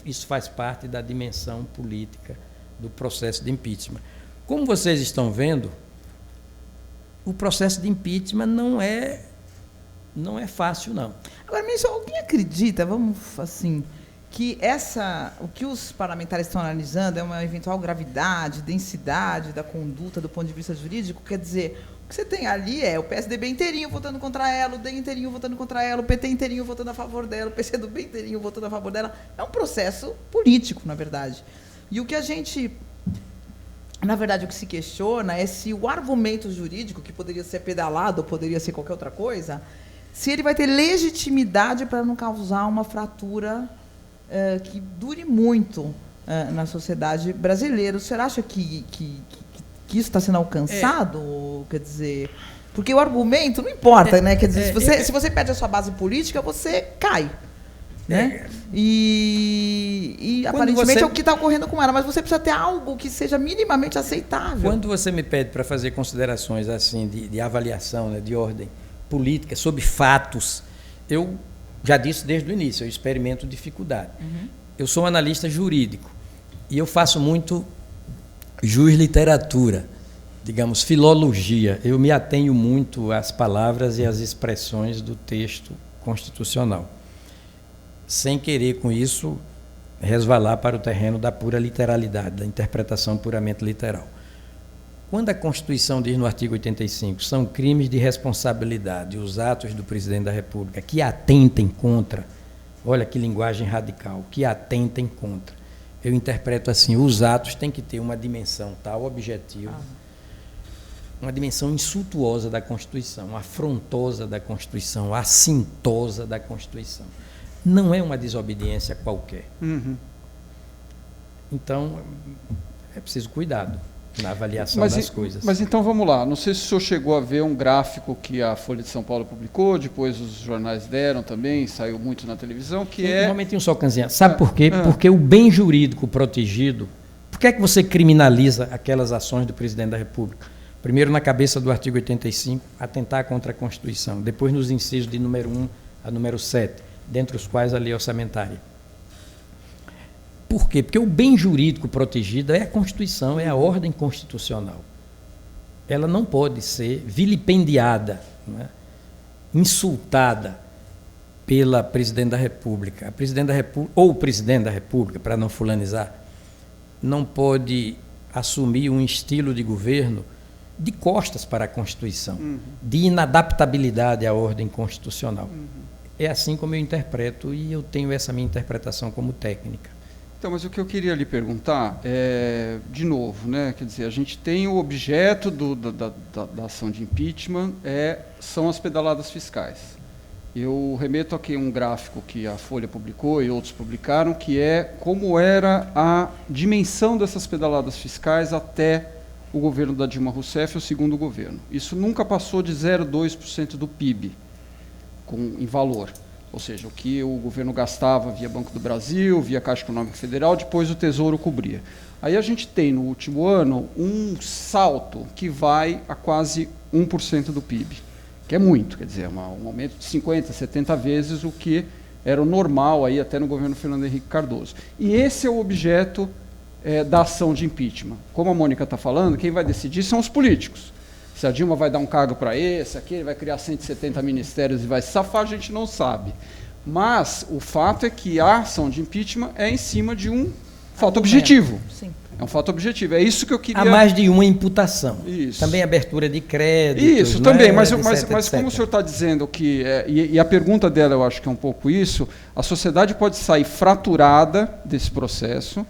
Isso faz parte da dimensão política do processo de impeachment. Como vocês estão vendo, o processo de impeachment não é fácil, não. Agora, ministro, alguém acredita, vamos assim, que o que os parlamentares estão analisando é uma eventual gravidade, densidade da conduta do ponto de vista jurídico? Quer dizer, o que você tem ali é o PSDB inteirinho votando contra ela, o DEM inteirinho votando contra ela, o PT inteirinho votando a favor dela, o PCdoB inteirinho votando a favor dela. É um processo político, na verdade. E o que a gente... Na verdade, o que se questiona é se o argumento jurídico, que poderia ser pedalado ou poderia ser qualquer outra coisa, se ele vai ter legitimidade para não causar uma fratura que dure muito na sociedade brasileira. O senhor acha que isso está sendo alcançado? Quer dizer, porque o argumento não importa, né? Quer dizer, se você perde a sua base política, você cai. Né? E aparentemente é o que está ocorrendo com ela, mas você precisa ter algo que seja minimamente aceitável. Quando você me pede para fazer considerações assim de avaliação, né, de ordem política, sobre fatos, eu já disse desde o início, eu experimento dificuldade. Uhum. Eu sou um analista jurídico e eu faço muito jusliteratura, digamos, filologia. Eu me atenho muito às palavras e às expressões do texto constitucional, sem querer, com isso, resvalar para o terreno da pura literalidade, da interpretação puramente literal. Quando a Constituição diz no artigo 85, são crimes de responsabilidade os atos do presidente da República que atentem contra, olha que linguagem radical, que atentem contra. Eu interpreto assim, os atos têm que ter uma dimensão tal, objetiva, uma dimensão insultuosa da Constituição, afrontosa da Constituição, assintosa da Constituição. Não é uma desobediência qualquer. Uhum. Então, é preciso cuidado na avaliação das coisas. Mas então vamos lá, não sei se o senhor chegou a ver um gráfico que a Folha de São Paulo publicou, depois os jornais deram também, saiu muito na televisão, que Um momentinho só, Canzinha. Sabe por quê? Porque o bem jurídico protegido, por que é que você criminaliza aquelas ações do presidente da República? Primeiro, na cabeça do artigo 85, atentar contra a Constituição. Depois, nos incisos de número 1 a número 7, dentre os quais a lei orçamentária. Por quê? Porque o bem jurídico protegido é a Constituição, é a ordem constitucional. Ela não pode ser vilipendiada, né, insultada pela Presidente da República. A Presidente da República, ou o Presidente da República, para não fulanizar, não pode assumir um estilo de governo de costas para a Constituição, de inadaptabilidade à ordem constitucional. É assim como eu interpreto, e eu tenho essa minha interpretação como técnica. Então, mas o que eu queria lhe perguntar é, de novo, né, quer dizer, a gente tem o objeto da ação de impeachment, são as pedaladas fiscais. Eu remeto aqui um gráfico que a Folha publicou e outros publicaram, que é como era a dimensão dessas pedaladas fiscais até o governo da Dilma Rousseff, o segundo governo. Isso nunca passou de 0,2% do PIB em valor. Ou seja, o que o governo gastava via Banco do Brasil, via Caixa Econômica Federal, depois o Tesouro cobria. Aí a gente tem, no último ano, um salto que vai a quase 1% do PIB, que é muito, quer dizer, um aumento de 50, 70 vezes o que era o normal aí até no governo Fernando Henrique Cardoso. E esse é o objeto da ação de impeachment. Como a Mônica está falando, quem vai decidir são os políticos. Se a Dilma vai dar um cargo para esse, aquele, vai criar 170 ministérios e vai se safar, a gente não sabe. Mas o fato é que a ação de impeachment é em cima de um fato objetivo. Sim. É um fato objetivo. É isso que eu queria... Há mais de uma imputação. Isso. Também abertura de crédito. Isso, também. Mas como o senhor está dizendo que... E a pergunta dela, eu acho que é um pouco isso, a sociedade pode sair fraturada desse processo.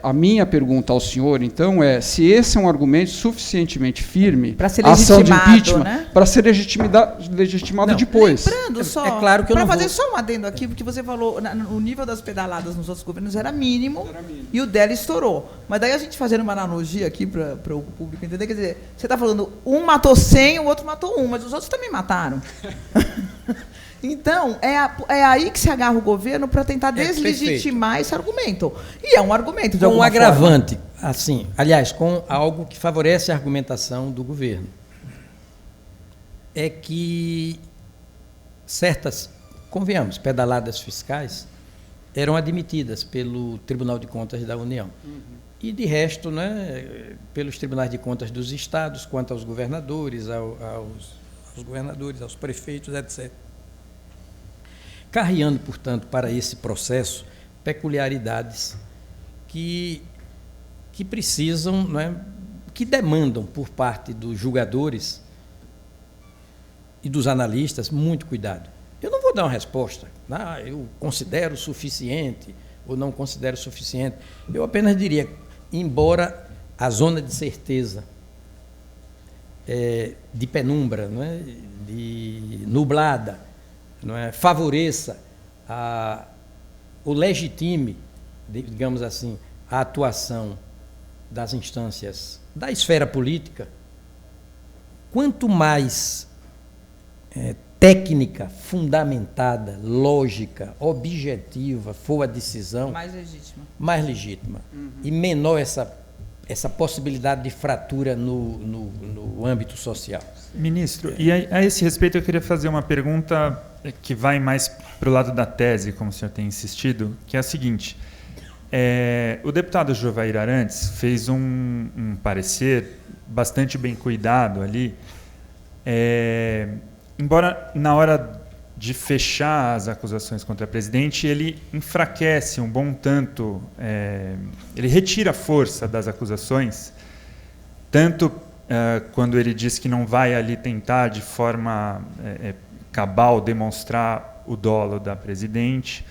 A minha pergunta ao senhor, então, é se esse é um argumento suficientemente firme para ser a ação de impeachment, né? Para ser legitimado depois. Lembrando só, é claro que eu para não fazer vou... só um adendo aqui, porque você falou, o nível das pedaladas nos outros governos era mínimo, e o dela estourou. Mas daí a gente fazendo uma analogia aqui para o público entender, quer dizer, você está falando, um matou 100, o outro matou 1, mas os outros também mataram. Então, é aí que se agarra o governo para tentar deslegitimar esse argumento. E é um argumento de alguma forma. Com um agravante, assim, aliás, com algo que favorece a argumentação do governo. É que certas, convenhamos, pedaladas fiscais eram admitidas pelo Tribunal de Contas da União. E, de resto, né, pelos tribunais de contas dos estados, quanto aos governadores, aos prefeitos, etc. Carreando, portanto, para esse processo peculiaridades que precisam, né, que demandam por parte dos julgadores e dos analistas muito cuidado. Eu não vou dar uma resposta, eu considero suficiente ou não considero suficiente. Eu apenas diria, embora a zona de certeza, de penumbra, não é, de nublada, não é, favoreça ou legitime, digamos assim, a atuação das instâncias da esfera política, quanto mais técnica, fundamentada, lógica, objetiva for a decisão, mais legítima. E menor essa possibilidade de fratura no âmbito social. Ministro, e a esse respeito eu queria fazer uma pergunta que vai mais para o lado da tese, como o senhor tem insistido, que é a seguinte. O deputado Jovair Arantes fez um parecer bastante bem cuidado ali, embora na hora de fechar as acusações contra a presidente, ele enfraquece um bom tanto, ele retira a força das acusações, tanto quando ele diz que não vai ali tentar de forma cabal demonstrar o dolo da presidente,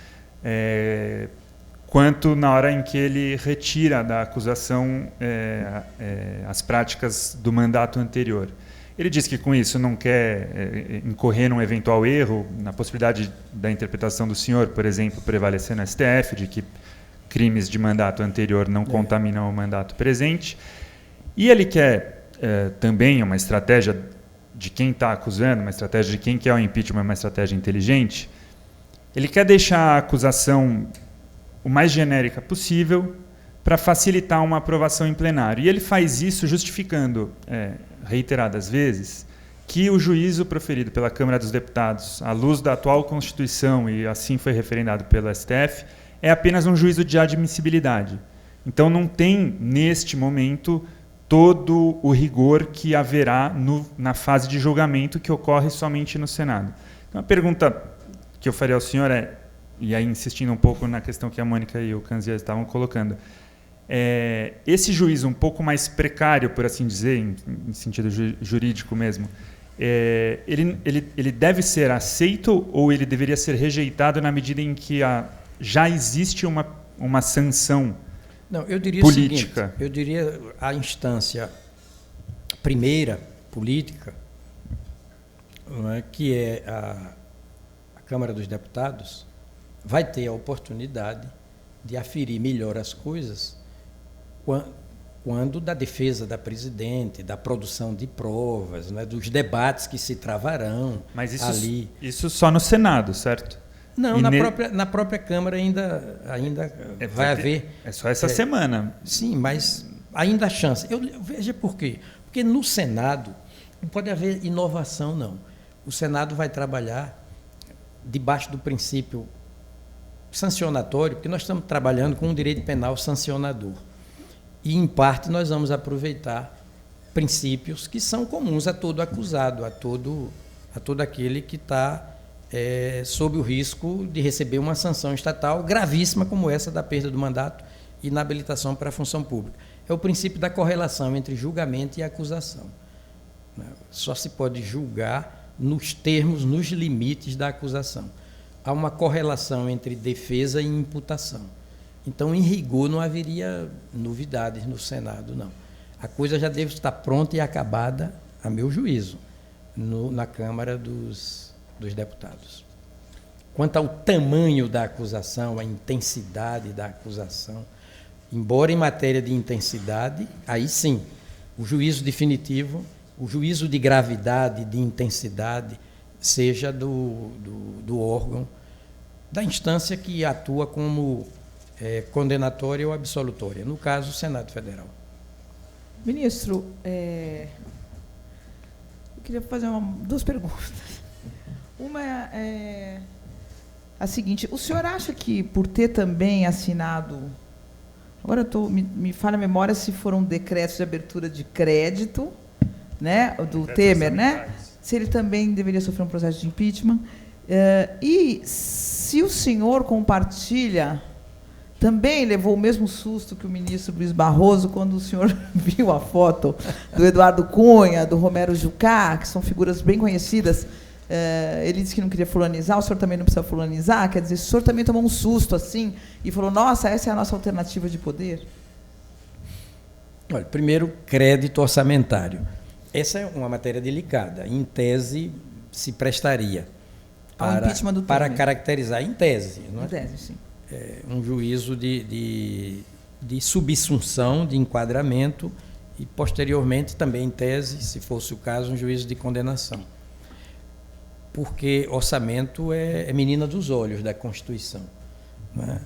quanto na hora em que ele retira da acusação as práticas do mandato anterior. Ele diz que com isso não quer incorrer num eventual erro, na possibilidade da interpretação do senhor, por exemplo, prevalecer no STF, de que crimes de mandato anterior não contaminam o mandato presente. E ele quer também uma estratégia de quem está acusando, uma estratégia de quem quer o impeachment, uma estratégia inteligente. Ele quer deixar a acusação o mais genérica possível para facilitar uma aprovação em plenário. E ele faz isso justificando reiteradas vezes que o juízo proferido pela Câmara dos Deputados, à luz da atual Constituição, e assim foi referendado pelo STF, é apenas um juízo de admissibilidade. Então não tem, neste momento, todo o rigor que haverá na fase de julgamento que ocorre somente no Senado. Então a pergunta que eu faria ao senhor é, e aí insistindo um pouco na questão que a Mônica e o Canzias estavam colocando, esse juízo um pouco mais precário, por assim dizer, em sentido jurídico mesmo, ele deve ser aceito ou ele deveria ser rejeitado na medida em que já existe uma sanção Não, eu diria política? O seguinte, eu diria a instância primeira política, não é, que é a Câmara dos Deputados, vai ter a oportunidade de aferir melhor as coisas quando da defesa da presidente, da produção de provas, né, dos debates que se travarão. Mas isso só no Senado, certo? Não, na própria Câmara ainda vai haver... É só essa semana. Sim, mas ainda há chance. Veja por quê. Porque no Senado não pode haver inovação, não. O Senado vai trabalhar debaixo do princípio sancionatório, porque nós estamos trabalhando com um direito penal sancionador. E, em parte, nós vamos aproveitar princípios que são comuns a todo acusado, a todo aquele que está sob o risco de receber uma sanção estatal gravíssima como essa da perda do mandato e inabilitação para a função pública. É o princípio da correlação entre julgamento e acusação. Só se pode julgar nos termos, nos limites da acusação. Há uma correlação entre defesa e imputação. Então, em rigor, não haveria novidades no Senado, não. A coisa já deve estar pronta e acabada, a meu juízo, na Câmara dos Deputados. Quanto ao tamanho da acusação, a intensidade da acusação, embora em matéria de intensidade, aí sim, o juízo definitivo, o juízo de gravidade, de intensidade, seja do órgão, da instância que atua como condenatória ou absolutória, no caso, o Senado Federal. Ministro, eu queria fazer duas perguntas. Uma é a seguinte: o senhor acha que, por ter também assinado, agora me falha a memória se foram decretos de abertura de crédito, né, do Temer, né? Se ele também deveria sofrer um processo de impeachment, e se o senhor compartilha, também levou o mesmo susto que o ministro Luiz Barroso quando o senhor viu a foto do Eduardo Cunha, do Romero Jucá, que são figuras bem conhecidas. Ele disse que não queria fulanizar, o senhor também não precisa fulanizar, quer dizer, o senhor também tomou um susto assim e falou, nossa, essa é a nossa alternativa de poder? Olha, primeiro, crédito orçamentário. Essa é uma matéria delicada. Em tese, se prestaria para caracterizar, em tese. Não é? Em tese, sim. Um juízo de subsunção, de enquadramento, e, posteriormente, também em tese, se fosse o caso, um juízo de condenação. Porque orçamento é menina dos olhos da Constituição. Né?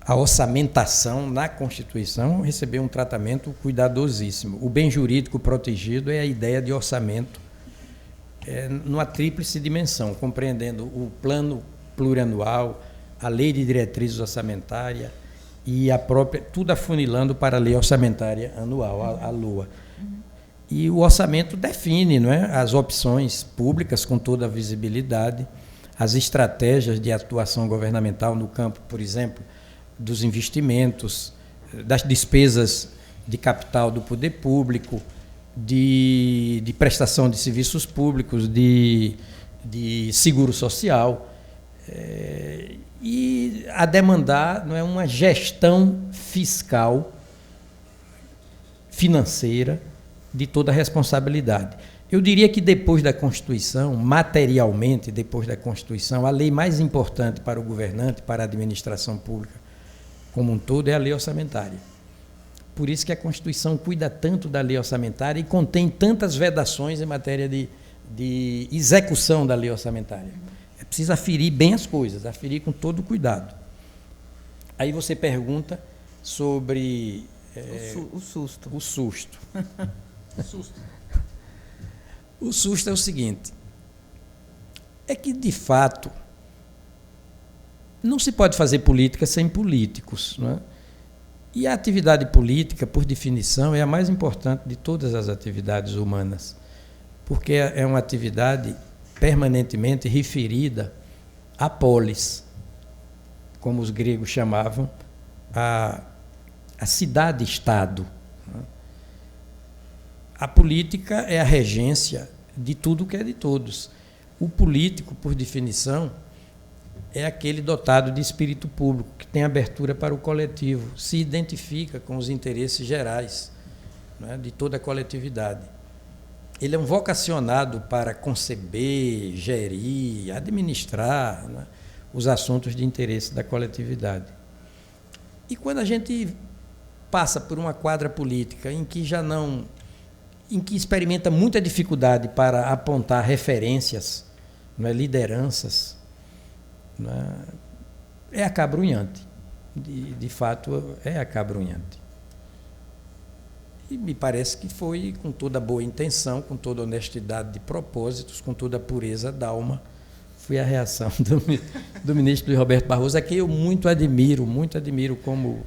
A orçamentação na Constituição recebeu um tratamento cuidadosíssimo. O bem jurídico protegido é a ideia de orçamento numa tríplice dimensão, compreendendo o plano plurianual, a lei de diretrizes orçamentária e a própria, tudo afunilando para a lei orçamentária anual, a LOA. E o orçamento define, não é, as opções públicas com toda a visibilidade, as estratégias de atuação governamental no campo, por exemplo, dos investimentos, das despesas de capital do poder público, de prestação de serviços públicos, de seguro social, e a demandar, não é, uma gestão fiscal, financeira, de toda a responsabilidade. Eu diria que depois da Constituição, materialmente, depois da Constituição, a lei mais importante para o governante, para a administração pública como um todo, é a lei orçamentária. Por isso que a Constituição cuida tanto da lei orçamentária e contém tantas vedações em matéria de execução da lei orçamentária. É preciso aferir bem as coisas, aferir com todo cuidado. Aí você pergunta sobre... o susto. O susto. O susto é o seguinte, é que, de fato, não se pode fazer política sem políticos, não é? E a atividade política, por definição, é a mais importante de todas as atividades humanas, porque é uma atividade permanentemente referida à polis, como os gregos chamavam a cidade-estado. A política é a regência de tudo que é de todos. O político, por definição, é aquele dotado de espírito público, que tem abertura para o coletivo, se identifica com os interesses gerais, né, de toda a coletividade. Ele é um vocacionado para conceber, gerir, administrar, né, os assuntos de interesse da coletividade. E quando a gente passa por uma quadra política em que experimenta muita dificuldade para apontar referências, né, lideranças, né, é acabrunhante. De fato, é acabrunhante. E me parece que foi com toda boa intenção, com toda honestidade de propósitos, com toda a pureza da alma, foi a reação do ministro Luiz Roberto Barroso, a quem eu muito admiro como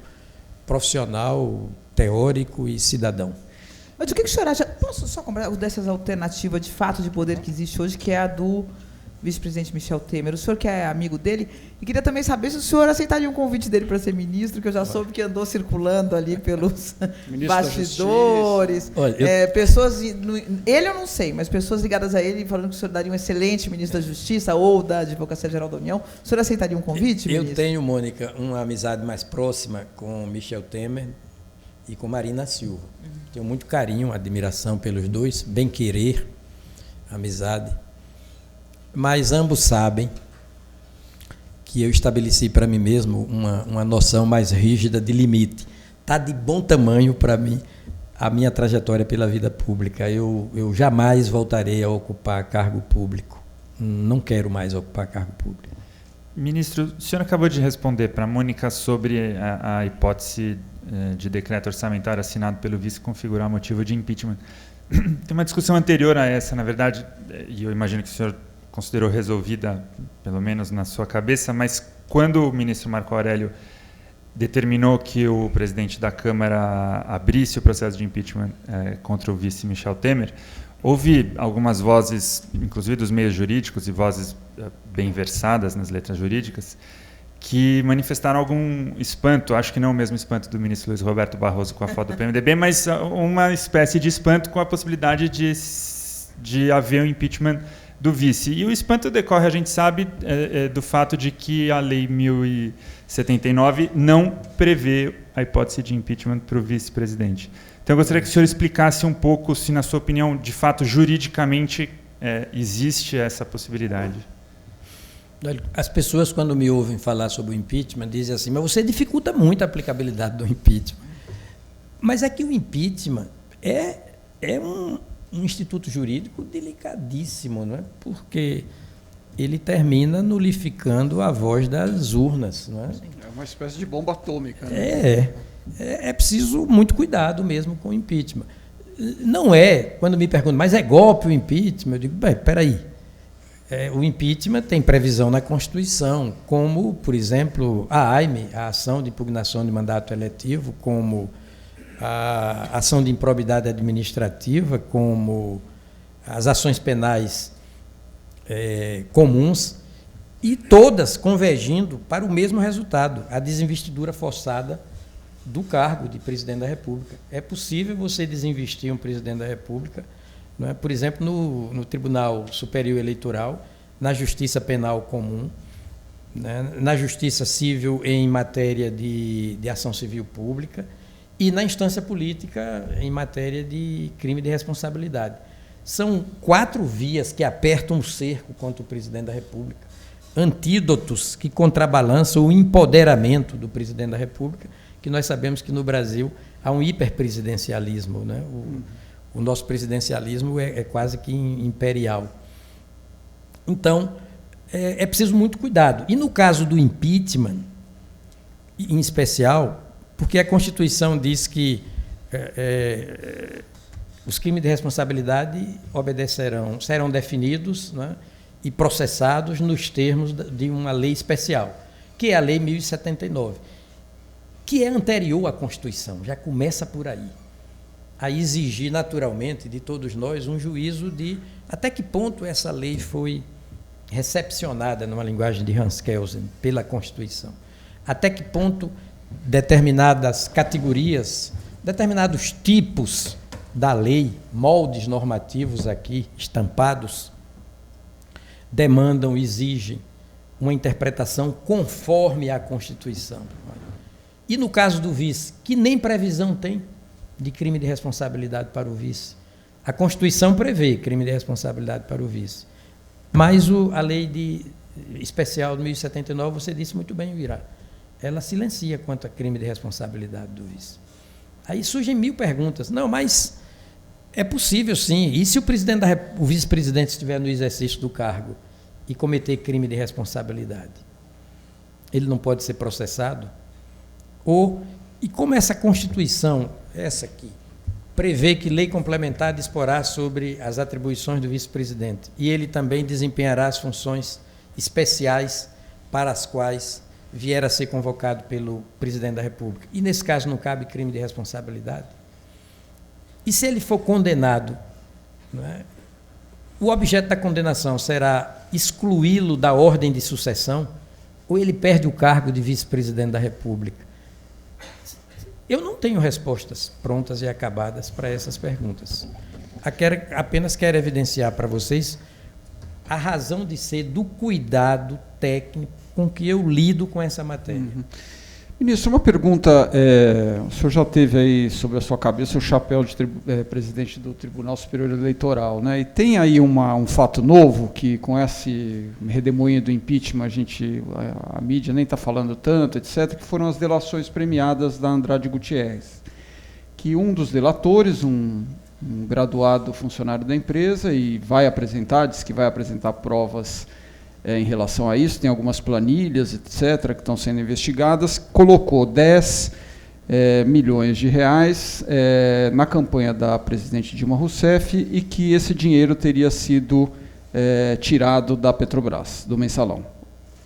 profissional, teórico e cidadão. Mas o que o senhor acha? Posso só comprar dessas alternativas de fato de poder que existe hoje, que é a do vice-presidente Michel Temer? O senhor que é amigo dele, e queria também saber se o senhor aceitaria um convite dele para ser ministro, que eu já soube que andou circulando ali pelos bastidores. Olha, pessoas, ele eu não sei, mas pessoas ligadas a ele falando que o senhor daria um excelente ministro da Justiça ou da Advocacia Geral da União. O senhor aceitaria um convite, ministro? Eu tenho, Mônica, uma amizade mais próxima com Michel Temer e com Marina Silva. Tenho muito carinho, admiração pelos dois, bem-querer, amizade. Mas ambos sabem que eu estabeleci para mim mesmo uma noção mais rígida de limite. Está de bom tamanho para mim a minha trajetória pela vida pública. Eu jamais voltarei a ocupar cargo público. Não quero mais ocupar cargo público. Ministro, o senhor acabou de responder para a Mônica sobre a hipótese de decreto orçamentário assinado pelo vice configurar motivo de impeachment. Tem uma discussão anterior a essa, na verdade, e eu imagino que o senhor considerou resolvida, pelo menos na sua cabeça, mas quando o ministro Marco Aurélio determinou que o presidente da Câmara abrisse o processo de impeachment contra o vice Michel Temer, houve algumas vozes, inclusive dos meios jurídicos e vozes bem versadas nas letras jurídicas, que manifestaram algum espanto, acho que não o mesmo espanto do ministro Luiz Roberto Barroso com a foto do PMDB, mas uma espécie de espanto com a possibilidade de haver um impeachment do vice. E o espanto decorre, a gente sabe, do fato de que a Lei 1079 não prevê a hipótese de impeachment para o vice-presidente. Então, eu gostaria que o senhor explicasse um pouco se, na sua opinião, de fato, juridicamente, existe essa possibilidade. As pessoas, quando me ouvem falar sobre o impeachment, dizem assim, mas você dificulta muito a aplicabilidade do impeachment. Mas é que o impeachment é um instituto jurídico delicadíssimo, não é? Porque ele termina nulificando a voz das urnas. Não é? É uma espécie de bomba atômica. Né? É preciso muito cuidado mesmo com o impeachment. Não é, quando me perguntam, mas é golpe o impeachment? Eu digo, bem, peraí. O impeachment tem previsão na Constituição, como, por exemplo, a AIME, a ação de impugnação de mandato eletivo, como a ação de improbidade administrativa, como as ações penais comuns, e todas convergindo para o mesmo resultado, a desinvestidura forçada do cargo de presidente da República. É possível você desinvestir um presidente da República, não é? Por exemplo, no Tribunal Superior Eleitoral, na Justiça Penal Comum, né? Na Justiça Civil em matéria de ação civil pública e na instância política em matéria de crime de responsabilidade. São 4 vias que apertam o cerco contra o presidente da República, antídotos que contrabalançam o empoderamento do presidente da República, que nós sabemos que no Brasil há um hiperpresidencialismo, né? O nosso presidencialismo é quase que imperial. Então, é preciso muito cuidado. E no caso do impeachment, em especial, porque a Constituição diz que Os crimes de responsabilidade serão definidos, né, e processados nos termos de uma lei especial, que é a Lei 1079, que é anterior à Constituição, já começa por aí, a exigir naturalmente de todos nós um juízo de até que ponto essa lei foi recepcionada, numa linguagem de Hans Kelsen, pela Constituição, até que ponto determinadas categorias, determinados tipos da lei, moldes normativos aqui estampados, demandam, exigem uma interpretação conforme à Constituição. E no caso do vice, que nem previsão tem de crime de responsabilidade para o vice. A Constituição prevê crime de responsabilidade para o vice. Mas a lei especial de 1079, você disse muito bem, Uirá, ela silencia quanto a crime de responsabilidade do vice. Aí surgem 1000 perguntas. Não, mas é possível sim. E se o vice-presidente estiver no exercício do cargo e cometer crime de responsabilidade? Ele não pode ser processado? E como essa Constituição, essa aqui, prevê que lei complementar disporá sobre as atribuições do vice-presidente e ele também desempenhará as funções especiais para as quais vier a ser convocado pelo presidente da República. E nesse caso não cabe crime de responsabilidade? E se ele for condenado, não é? O objeto da condenação será excluí-lo da ordem de sucessão ou ele perde o cargo de vice-presidente da República? Eu não tenho respostas prontas e acabadas para essas perguntas. Apenas quero evidenciar para vocês a razão de ser do cuidado técnico com que eu lido com essa matéria. Uhum. Ministro, uma pergunta, o senhor já teve aí sobre a sua cabeça o chapéu de presidente do Tribunal Superior Eleitoral, né? E tem aí um fato novo que com esse redemoinho do impeachment a mídia nem está falando tanto, etc., que foram as delações premiadas da Andrade Gutierrez, que um dos delatores, um graduado funcionário da empresa, e diz que vai apresentar provas em relação a isso, tem algumas planilhas, etc., que estão sendo investigadas, colocou 10 milhões de reais na campanha da presidente Dilma Rousseff e que esse dinheiro teria sido tirado da Petrobras, do mensalão.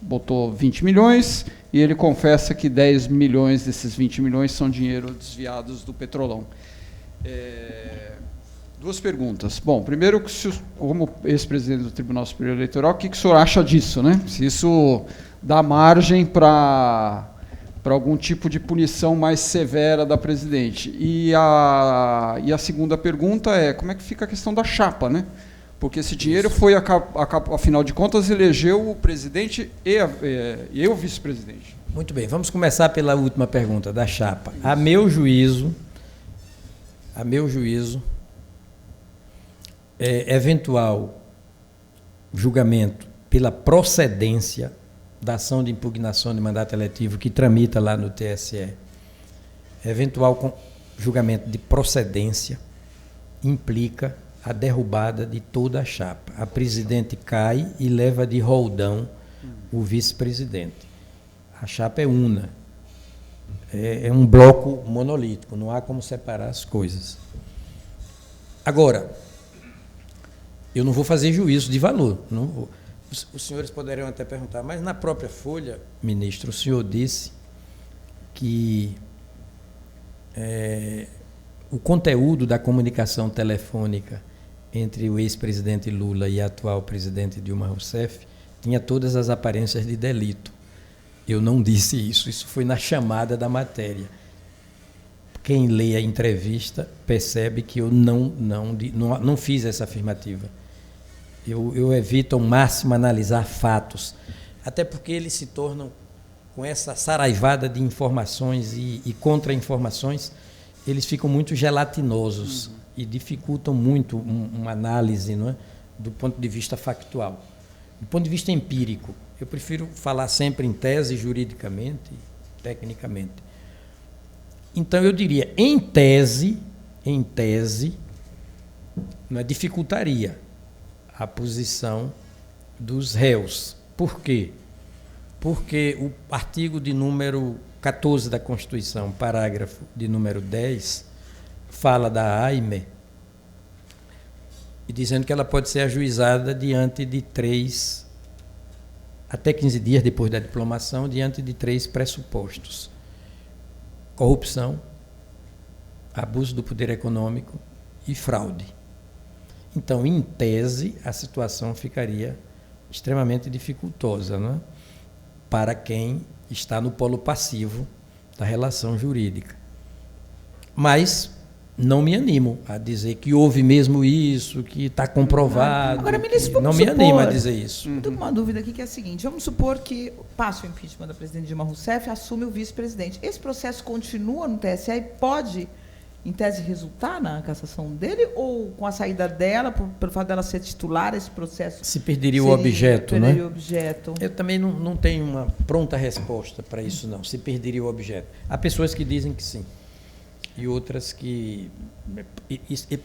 Botou 20 milhões e ele confessa que 10 milhões desses 20 milhões são dinheiro desviados do Petrolão. Duas perguntas. Bom, primeiro, como ex-presidente do Tribunal Superior Eleitoral, o que o senhor acha disso, né? Se isso dá margem para algum tipo de punição mais severa da presidente. E a segunda pergunta é, como é que fica a questão da chapa, né? Porque esse dinheiro foi, afinal de contas, elegeu o presidente e o vice-presidente. Muito bem, vamos começar pela última pergunta, da chapa. A meu juízo, eventual julgamento pela procedência da ação de impugnação de mandato eletivo que tramita lá no TSE, eventual julgamento de procedência implica a derrubada de toda a chapa. A presidente cai e leva de roldão o vice-presidente. A chapa é una. É um bloco monolítico, não há como separar as coisas. Agora, eu não vou fazer juízo de valor. Não vou. Os senhores poderiam até perguntar, mas na própria Folha, ministro, o senhor disse que o conteúdo da comunicação telefônica entre o ex-presidente Lula e a atual presidente Dilma Rousseff tinha todas as aparências de delito. Eu não disse isso foi na chamada da matéria. Quem lê a entrevista percebe que eu não fiz essa afirmativa. Eu evito ao máximo analisar fatos, até porque eles se tornam, com essa saraivada de informações e contra-informações, eles ficam muito gelatinosos e dificultam muito uma análise, não é? Do ponto de vista factual. Do ponto de vista empírico, eu prefiro falar sempre em tese, juridicamente, tecnicamente. Então, eu diria, em tese, não é, dificultaria a posição dos réus. Por quê? Porque o artigo de número 14 da Constituição, parágrafo de número 10, fala da AIME e dizendo que ela pode ser ajuizada diante de 3, até 15 dias depois da diplomação, diante de 3 pressupostos: corrupção, abuso do poder econômico e fraude. Então, em tese, a situação ficaria extremamente dificultosa, não é? Para quem está no polo passivo da relação jurídica. Mas não me animo a dizer que houve mesmo isso, que está comprovado. Agora, ministro, não me animo a dizer isso. Eu tenho uma dúvida aqui que é a seguinte: vamos supor que passa o impeachment da presidente Dilma Rousseff e assume o vice-presidente. Esse processo continua no TSE e pode, em tese, resultar na cassação dele, ou com a saída dela, pelo fato dela ser titular, esse processo se perderia o objeto, né? Perderia o objeto. Eu também não tenho uma pronta resposta para isso, não. Se perderia o objeto. Há pessoas que dizem que sim, e outras que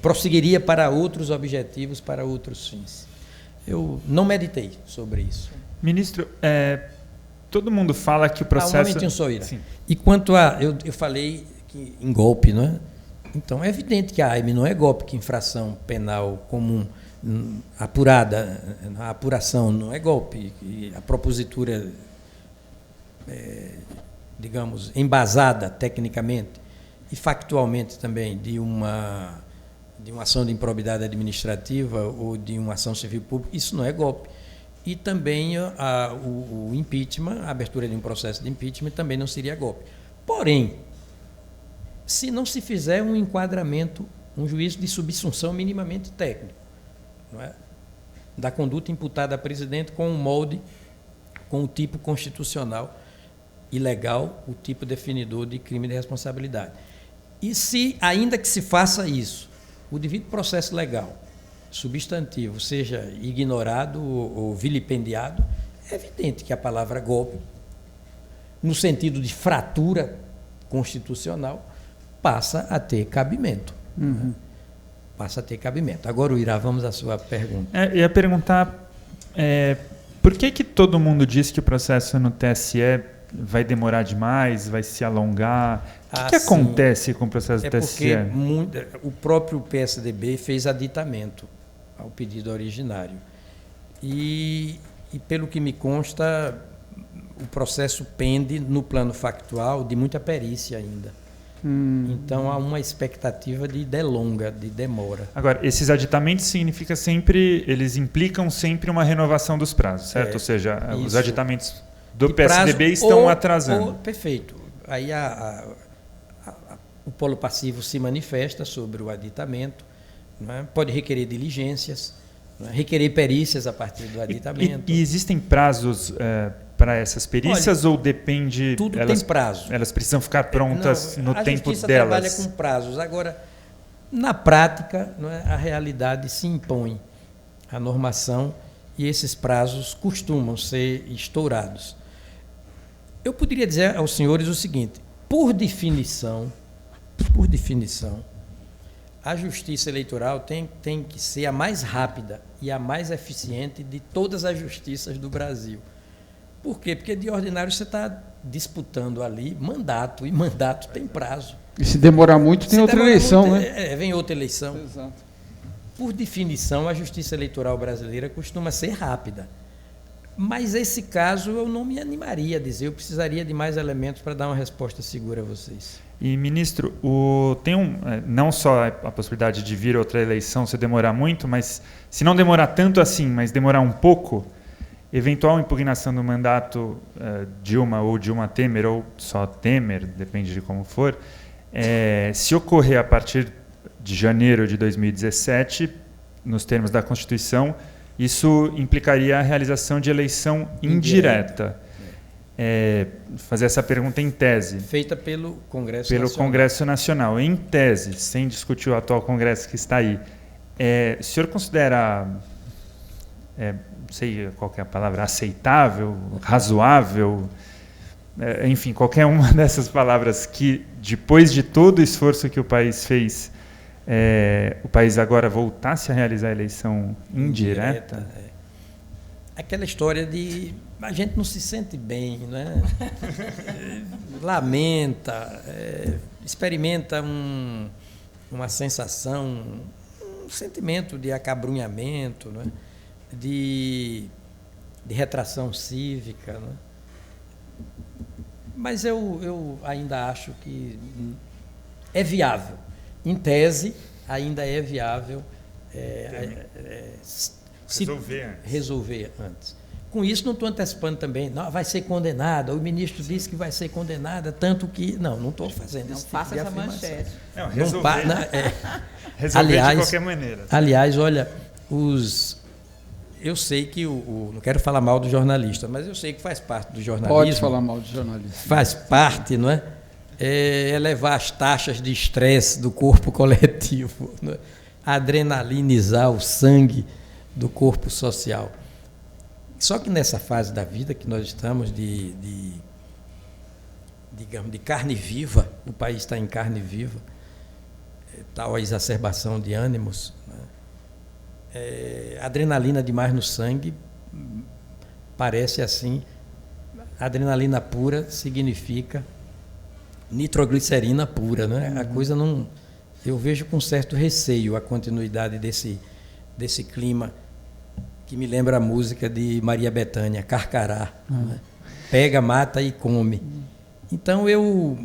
prosseguiria para outros objetivos, para outros fins. Eu não meditei sobre isso. Ministro, todo mundo fala que o processo... Um momentinho só, Ira. Sim. E quanto a... Eu falei que em golpe, não é? Então, é evidente que a AIME não é golpe, que infração penal comum apurada, a apuração não é golpe, que a propositura, digamos, embasada tecnicamente e factualmente também de uma ação de improbidade administrativa ou de uma ação civil pública, isso não é golpe. E também o impeachment, a abertura de um processo de impeachment também não seria golpe. Porém, se não se fizer um enquadramento, um juízo de subsunção minimamente técnico, não é? Da conduta imputada a presidente com o molde, com o tipo constitucional e legal, o tipo definidor de crime de responsabilidade. E se, ainda que se faça isso, o devido processo legal, substantivo, seja ignorado ou vilipendiado, é evidente que a palavra golpe, no sentido de fratura constitucional, passa a ter cabimento. Uhum. Passa a ter cabimento. Agora, Uirá, vamos à sua pergunta. Eu ia perguntar por que todo mundo diz que o processo no TSE vai demorar demais, vai se alongar? O que acontece com o processo do TSE? Porque o próprio PSDB fez aditamento ao pedido originário. E pelo que me consta, o processo pende, no plano factual, de muita perícia ainda. Então, há uma expectativa de delonga, de demora. Agora, esses aditamentos significa sempre, eles implicam sempre uma renovação dos prazos, certo? Ou seja, isso. Os aditamentos do PSDB estão atrasando. Perfeito. Aí o polo passivo se manifesta sobre o aditamento, não é? Pode requerer diligências, não é? Requerer perícias a partir do aditamento. E existem prazos para essas perícias? Olha, ou depende... Tudo tem prazo. Elas precisam ficar prontas no tempo delas? A justiça trabalha com prazos. Agora, na prática, não é, a realidade se impõe à normação e esses prazos costumam ser estourados. Eu poderia dizer aos senhores o seguinte: por definição, a justiça eleitoral tem que ser a mais rápida e a mais eficiente de todas as justiças do Brasil. Por quê? Porque, de ordinário, você está disputando ali mandato, e mandato tem prazo. E se demorar muito, tem outra eleição, né? Vem outra eleição. Exato. Por definição, a justiça eleitoral brasileira costuma ser rápida. Mas esse caso eu não me animaria a dizer, eu precisaria de mais elementos para dar uma resposta segura a vocês. E, ministro, tem não só a possibilidade de vir outra eleição se demorar muito, mas se não demorar tanto assim, mas demorar um pouco, eventual impugnação do mandato Dilma ou Dilma Temer, ou só Temer, depende de como for, se ocorrer a partir de janeiro de 2017, nos termos da Constituição, isso implicaria a realização de eleição indireta. Fazer essa pergunta em tese. Feita pelo Congresso Nacional. Pelo Congresso Nacional. Em tese, sem discutir o atual Congresso que está aí, o senhor considera, não sei qual que é a palavra, aceitável, razoável, enfim, qualquer uma dessas palavras, que depois de todo o esforço que o país fez, o país agora voltasse a realizar a eleição indireta? Aquela história de a gente não se sente bem, né? Lamenta, experimenta uma sensação, sentimento de acabrunhamento, né? de retração cívica. Né? Mas eu ainda acho que é viável. Em tese, ainda é viável resolver antes. Com isso, não estou antecipando também, não, vai ser condenada, o ministro disse que vai ser condenada, tanto que... Não estou fazendo isso. Não faça essa manchete. Não, resolver, resolver aliás, de qualquer maneira. Aliás, olha, eu sei que não quero falar mal do jornalista, mas eu sei que faz parte do jornalismo. Pode falar mal do jornalista. Faz parte, não é? Elevar as taxas de estresse do corpo coletivo, não é? Adrenalinizar o sangue do corpo social. Só que nessa fase da vida que nós estamos digamos, de carne viva, o país está em carne viva, tal a exacerbação de ânimos, né? Adrenalina demais no sangue, parece assim, adrenalina pura significa nitroglicerina pura, né? A coisa não... Eu vejo com certo receio a continuidade desse clima que me lembra a música de Maria Bethânia, Carcará, né? Pega, mata e come. Então eu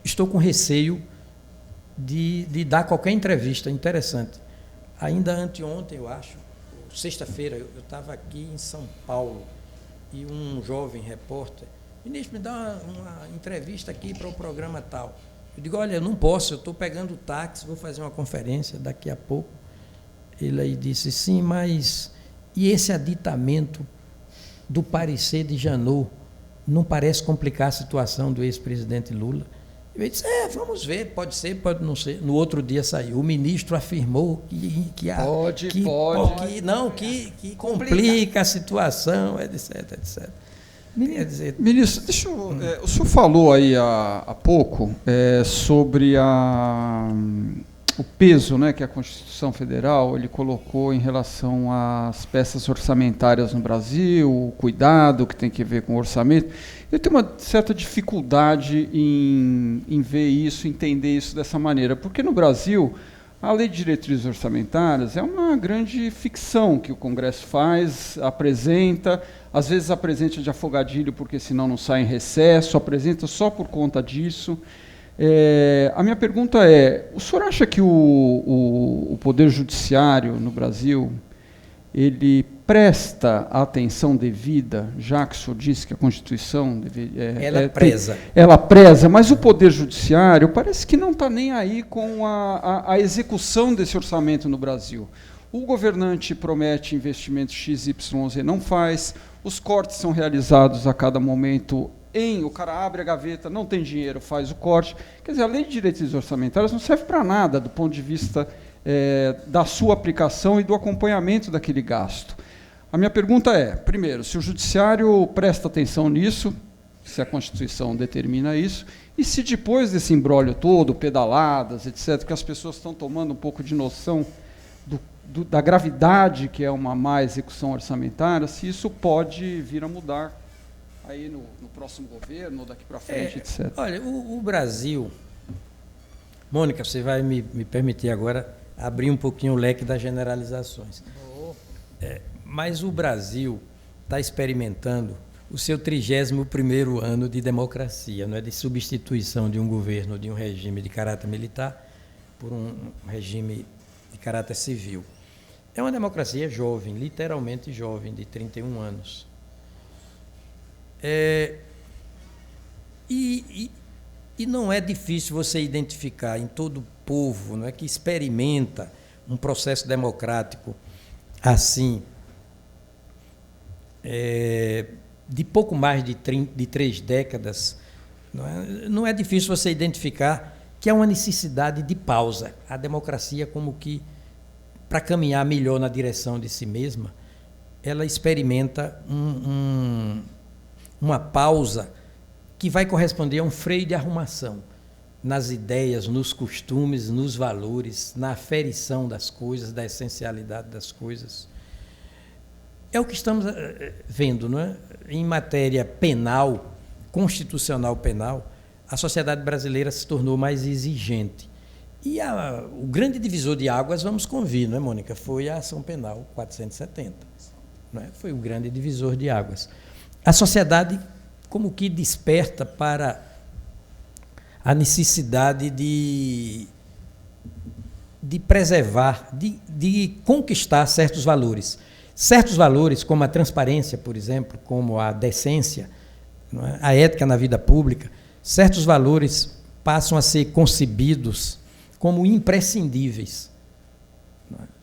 estou com receio de dar qualquer entrevista interessante. Ainda anteontem, eu acho, sexta-feira, eu estava aqui em São Paulo e um jovem repórter, ministro, me dá uma entrevista aqui para o programa tal. Eu digo, olha, eu não posso, eu estou pegando o táxi, vou fazer uma conferência daqui a pouco. Ele aí disse, sim, mas e esse aditamento do parecer de Janot não parece complicar a situação do ex-presidente Lula? Ele disse, vamos ver, pode ser, pode não ser. No outro dia saiu, o ministro afirmou que complica a situação, etc, etc. Quer dizer, ministro, o senhor falou aí há pouco sobre o peso, né, que a Constituição Federal ele colocou em relação às peças orçamentárias no Brasil, o cuidado que tem que ver com o orçamento. Eu tenho uma certa dificuldade em ver isso, entender isso dessa maneira, porque no Brasil a Lei de Diretrizes Orçamentárias é uma grande ficção que o Congresso faz, apresenta, às vezes apresenta de afogadilho porque senão não sai em recesso, apresenta só por conta disso. A minha pergunta é, o senhor acha que o Poder Judiciário no Brasil, ele presta a atenção devida, já que o senhor disse que a Constituição... Ela preza, mas o Poder Judiciário parece que não está nem aí com a execução desse orçamento no Brasil. O governante promete investimento XYZ, não faz, os cortes são realizados a cada momento... O cara abre a gaveta, não tem dinheiro, faz o corte. Quer dizer, a Lei de Diretrizes Orçamentárias não serve para nada do ponto de vista da sua aplicação e do acompanhamento daquele gasto. A minha pergunta é, primeiro, se o Judiciário presta atenção nisso, se a Constituição determina isso, e se depois desse imbróglio todo, pedaladas, etc., que as pessoas estão tomando um pouco de noção da gravidade que é uma má execução orçamentária, se isso pode vir a mudar aí no próximo governo, ou daqui para frente, etc. Olha, o Brasil... Mônica, você vai me permitir agora abrir um pouquinho o leque das generalizações. Mas o Brasil está experimentando o seu 31º ano de democracia, não é, de substituição de um governo, de um regime de caráter militar por um regime de caráter civil. É uma democracia jovem, literalmente jovem, de 31 anos. E não é difícil você identificar em todo o povo, não é, que experimenta um processo democrático assim, de pouco mais de 3 décadas, não é difícil você identificar que há uma necessidade de pausa. A democracia, como que, para caminhar melhor na direção de si mesma, ela experimenta uma pausa que vai corresponder a um freio de arrumação nas ideias, nos costumes, nos valores, na aferição das coisas, da essencialidade das coisas. É o que estamos vendo, não é? Em matéria penal, constitucional penal, a sociedade brasileira se tornou mais exigente. E o grande divisor de águas, vamos convir, não é, Mônica? Foi a ação penal 470. Não é? Foi o grande divisor de águas. A sociedade como que desperta para a necessidade de preservar, de conquistar certos valores. Certos valores, como a transparência, por exemplo, como a decência, não é? A ética na vida pública, certos valores passam a ser concebidos como imprescindíveis.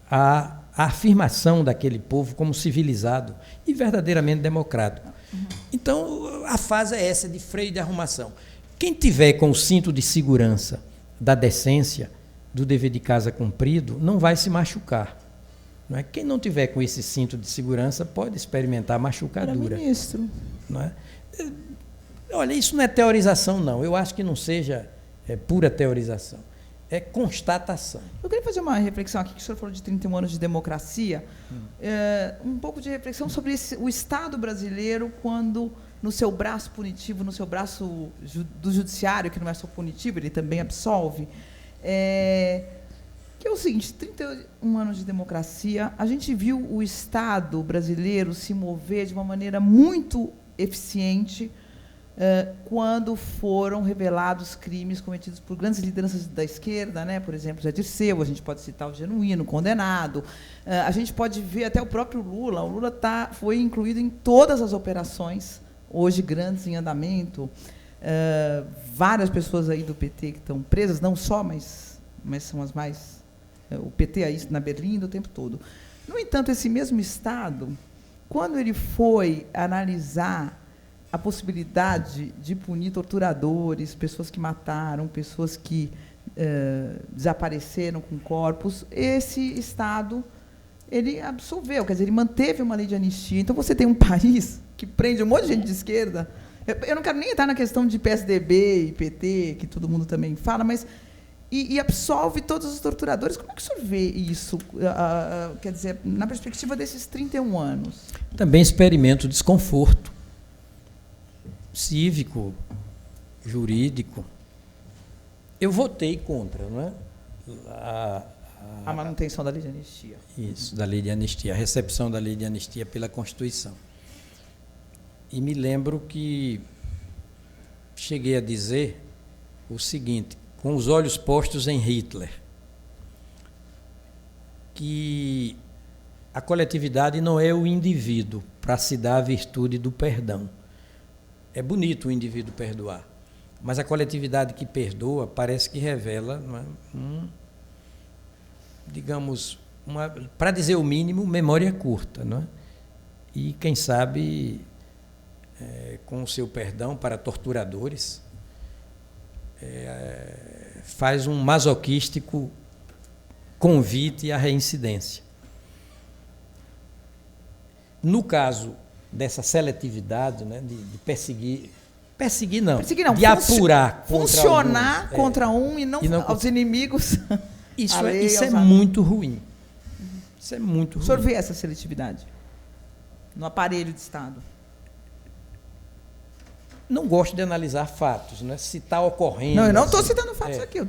A afirmação daquele povo como civilizado e verdadeiramente democrático. Então, a fase é essa, de freio e de arrumação. Quem tiver com o cinto de segurança da decência, do dever de casa cumprido, não vai se machucar. Não é? Quem não tiver com esse cinto de segurança pode experimentar machucadura. Ministro. Não é? Olha, isso não é teorização, não. Eu acho que não seja pura teorização. É constatação. Eu queria fazer uma reflexão aqui, que o senhor falou de 31 anos de democracia, um pouco de reflexão sobre o Estado brasileiro quando, no seu braço punitivo, no seu braço do judiciário, que não é só punitivo, ele também absolve, que é o seguinte, 31 anos de democracia, a gente viu o Estado brasileiro se mover de uma maneira muito eficiente quando foram revelados crimes cometidos por grandes lideranças da esquerda, né? Por exemplo, Zé Dirceu, a gente pode citar o Genuíno, condenado. A gente pode ver até o próprio Lula. O Lula foi incluído em todas as operações, hoje grandes em andamento. Várias pessoas aí do PT que estão presas, não só, mas são as mais... O PT aí na Berlim o tempo todo. No entanto, esse mesmo Estado, quando ele foi analisar a possibilidade de punir torturadores, pessoas que mataram, pessoas que desapareceram com corpos, esse Estado, ele absolveu, quer dizer, ele manteve uma lei de anistia. Então, você tem um país que prende um monte de gente de esquerda. Eu não quero nem entrar na questão de PSDB e PT, que todo mundo também fala, mas... E absolve todos os torturadores. Como é que o senhor vê isso, quer dizer, na perspectiva desses 31 anos? Também experimento desconforto cívico, jurídico. Eu votei contra, não é? A manutenção da lei de anistia. Isso, da lei de anistia, a recepção da lei de anistia pela Constituição. E me lembro que cheguei a dizer o seguinte, com os olhos postos em Hitler, que a coletividade não é o indivíduo para se dar a virtude do perdão. É bonito o indivíduo perdoar, mas a coletividade que perdoa parece que revela, digamos, para dizer o mínimo, memória curta. Não é? E, quem sabe, com o seu perdão para torturadores, faz um masoquístico convite à reincidência. No caso dessa seletividade, né, de perseguir não, de apurar funcionar contra, contra um e não aos inimigos. Isso é muito ruim. Isso é muito ruim. O senhor vê essa seletividade no aparelho de Estado? Não gosto de analisar fatos, né? Se está ocorrendo... Não, eu não estou citando fatos aqui.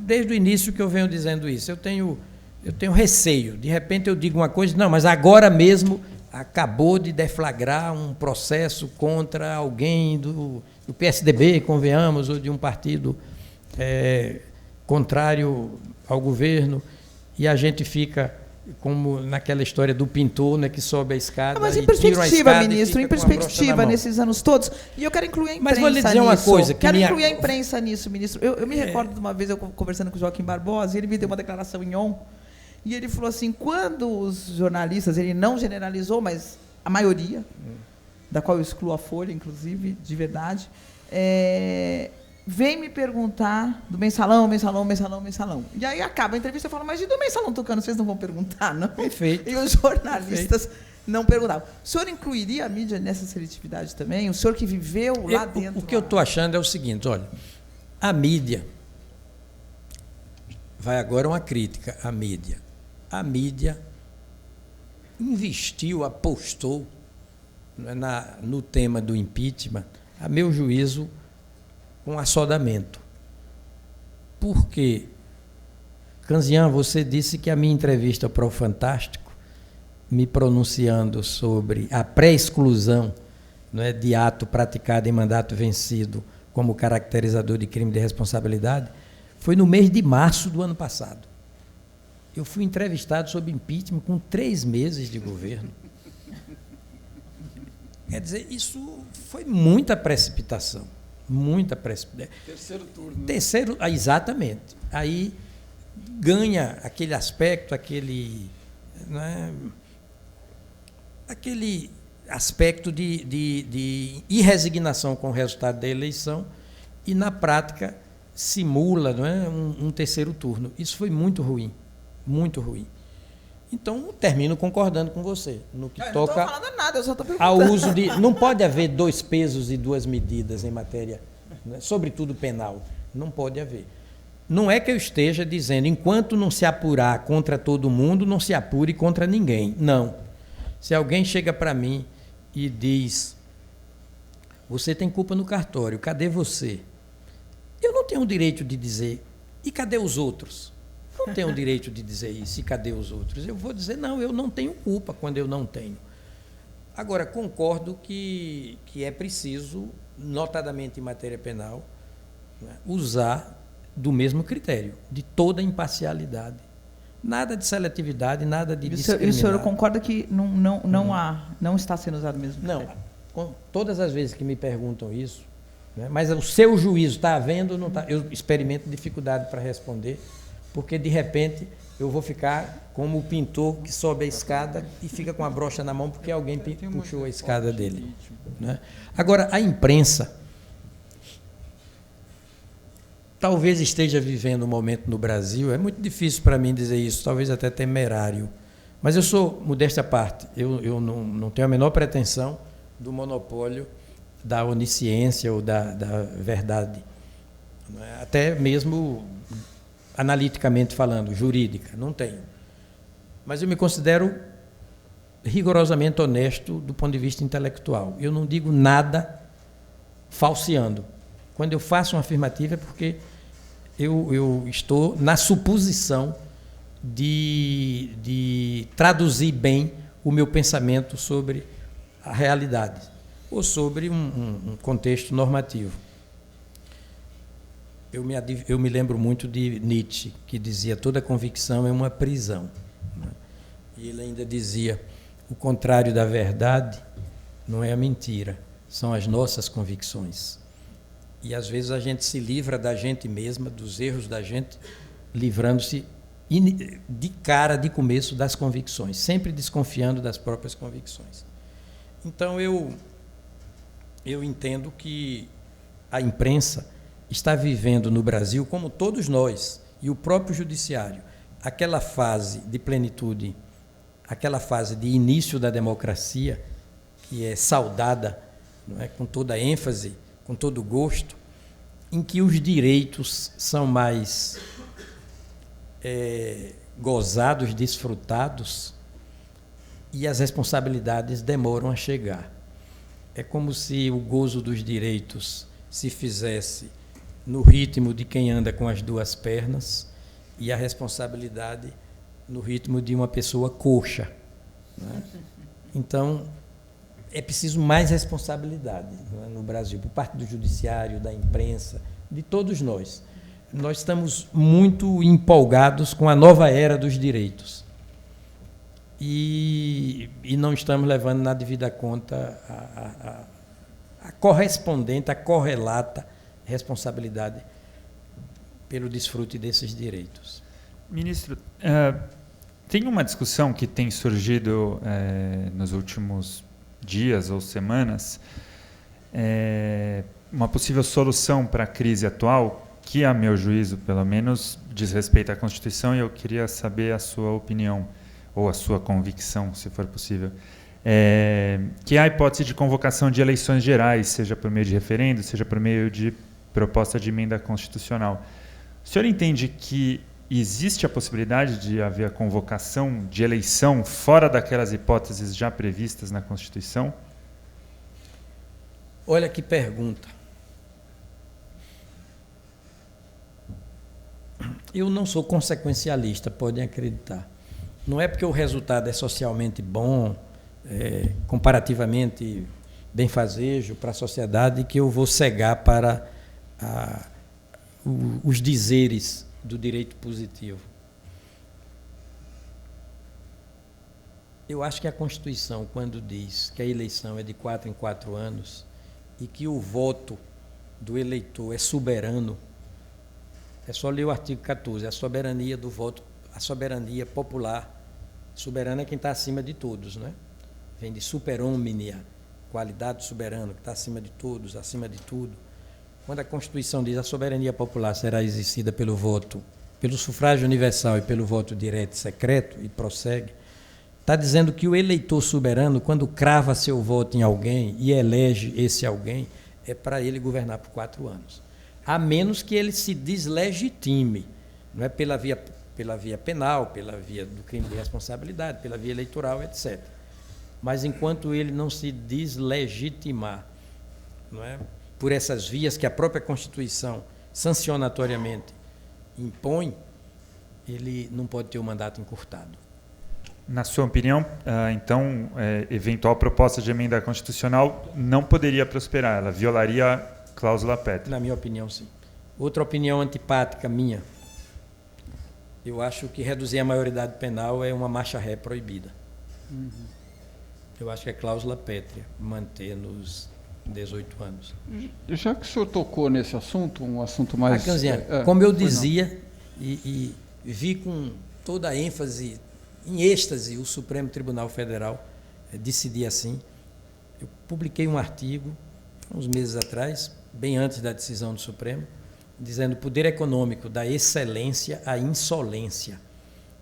Desde o início que eu venho dizendo isso. Eu tenho receio. De repente eu digo uma coisa, não, mas agora mesmo acabou de deflagrar um processo contra alguém do PSDB, convenhamos, ou de um partido contrário ao governo, e a gente fica... como naquela história do pintor, né, que sobe a escada. Mas em perspectiva, ministro, em perspectiva, nesses anos todos, e eu quero incluir a imprensa. Mas vou lhe dizer uma coisa. Quero incluir a imprensa nisso, ministro. Eu me recordo de uma vez eu conversando com o Joaquim Barbosa, e ele me deu uma declaração em ON, e ele falou assim, quando os jornalistas, ele não generalizou, mas a maioria, da qual eu excluo a Folha, inclusive, de verdade, vem me perguntar do mensalão. E aí acaba a entrevista e fala, mas e do mensalão Tucano, vocês não vão perguntar, não? Perfeito. E os jornalistas não perguntavam. O senhor incluiria a mídia nessa seletividade também? O senhor que viveu lá dentro? O que eu estou achando é o seguinte, olha, a mídia, vai agora uma crítica à mídia. A mídia investiu, apostou no tema do impeachment, a meu juízo, com assodamento. Porque Canzian, você disse que a minha entrevista para o Fantástico, me pronunciando sobre a pré-exclusão, não é, de ato praticado em mandato vencido como caracterizador de crime de responsabilidade, foi no mês de março do ano passado. Eu fui entrevistado sobre impeachment com 3 meses de governo. Quer dizer, isso foi muita precipitação. Muita precipitação. Terceiro turno. Terceiro, exatamente. Aí ganha aquele aspecto, aquele aspecto de irresignação com o resultado da eleição e, na prática, simula, não é, um terceiro turno. Isso foi muito ruim, muito ruim. Então, termino concordando com você no que toca. Não estou falando nada, eu só estou ao perguntando. uso de. Não pode haver 2 pesos e 2 medidas em matéria, né, sobretudo penal. Não pode haver. Não é que eu esteja dizendo, enquanto não se apurar contra todo mundo, não se apure contra ninguém. Não. Se alguém chega para mim e diz, você tem culpa no cartório, cadê você? Eu não tenho o direito de dizer, e cadê os outros? Não tenho o direito de dizer isso, e cadê os outros? Eu vou dizer, não, eu não tenho culpa quando eu não tenho. Agora, concordo que é preciso, notadamente em matéria penal, né, usar do mesmo critério, de toda imparcialidade. Nada de seletividade, nada de discriminar. E o senhor concorda que não está sendo usado mesmo? Não. Todas as vezes que me perguntam isso, né, mas o seu juízo está havendo ou não está? Eu experimento dificuldade para responder, porque de repente eu vou ficar como o pintor que sobe a escada e fica com a brocha na mão porque alguém puxou a escada dele. Né? Agora, a imprensa talvez esteja vivendo um momento no Brasil, é muito difícil para mim dizer isso, talvez até temerário, mas eu sou, modéstia à parte, eu não tenho a menor pretensão do monopólio da onisciência ou da verdade, até mesmo analiticamente falando, jurídica, não tenho. Mas eu me considero rigorosamente honesto do ponto de vista intelectual. Eu não digo nada falseando. Quando eu faço uma afirmativa é porque eu estou na suposição de traduzir bem o meu pensamento sobre a realidade ou sobre um contexto normativo. Eu me lembro muito de Nietzsche, que dizia toda convicção é uma prisão. Né? E ele ainda dizia, o contrário da verdade não é a mentira, são as nossas convicções. E às vezes a gente se livra da gente mesma, dos erros da gente, livrando-se de cara, de começo, das convicções, sempre desconfiando das próprias convicções. Então eu entendo que a imprensa está vivendo no Brasil, como todos nós, e o próprio judiciário, aquela fase de plenitude, aquela fase de início da democracia, que é saudada, não é, com toda ênfase, com todo gosto, em que os direitos são mais gozados, desfrutados, e as responsabilidades demoram a chegar. É como se o gozo dos direitos se fizesse no ritmo de quem anda com as 2 pernas e a responsabilidade no ritmo de uma pessoa coxa. Né? Então, é preciso mais responsabilidade, né, no Brasil, por parte do judiciário, da imprensa, de todos nós. Nós estamos muito empolgados com a nova era dos direitos e não estamos levando na devida conta a correspondente, a correlata responsabilidade pelo desfrute desses direitos. Ministro, tem uma discussão que tem surgido nos últimos dias ou semanas, uma possível solução para a crise atual, que, a meu juízo, pelo menos, diz respeito à Constituição, e eu queria saber a sua opinião, ou a sua convicção, se for possível, que é a hipótese de convocação de eleições gerais, seja por meio de referendo, seja por meio de proposta de emenda constitucional. O senhor entende que existe a possibilidade de haver a convocação de eleição fora daquelas hipóteses já previstas na Constituição? Olha que pergunta. Eu não sou consequencialista, podem acreditar. Não é porque o resultado é socialmente bom, comparativamente benfazejo para a sociedade, que eu vou cegar para os dizeres do direito positivo. Eu acho que a Constituição, quando diz que a eleição é de 4 em 4 anos e que o voto do eleitor é soberano, é só ler o artigo 14, a soberania do voto, a soberania popular. Soberano é quem está acima de todos, né? Vem de super omnia, qualidade do soberano, que está acima de todos, acima de tudo. Quando a Constituição diz a soberania popular será exercida pelo voto, pelo sufrágio universal e pelo voto direto e secreto, e prossegue, está dizendo que o eleitor soberano, quando crava seu voto em alguém e elege esse alguém, é para ele governar por 4 anos. A menos que ele se deslegitime, não é pela via penal, pela via do crime de responsabilidade, pela via eleitoral, etc. Mas enquanto ele não se deslegitimar, não é, por essas vias que a própria Constituição sancionatoriamente impõe, ele não pode ter o mandato encurtado. Na sua opinião, então, eventual proposta de emenda constitucional não poderia prosperar, ela violaria a cláusula pétrea? Na minha opinião, sim. Outra opinião antipática minha, eu acho que reduzir a maioridade penal é uma marcha ré proibida. Uhum. Eu acho que é cláusula pétrea manter nos 18 anos. Já que o senhor tocou nesse assunto, um assunto mais... Como eu dizia, e vi com toda a ênfase, em êxtase, o Supremo Tribunal Federal decidir assim. Eu publiquei um artigo, uns meses atrás, bem antes da decisão do Supremo, dizendo o poder econômico da excelência à insolência.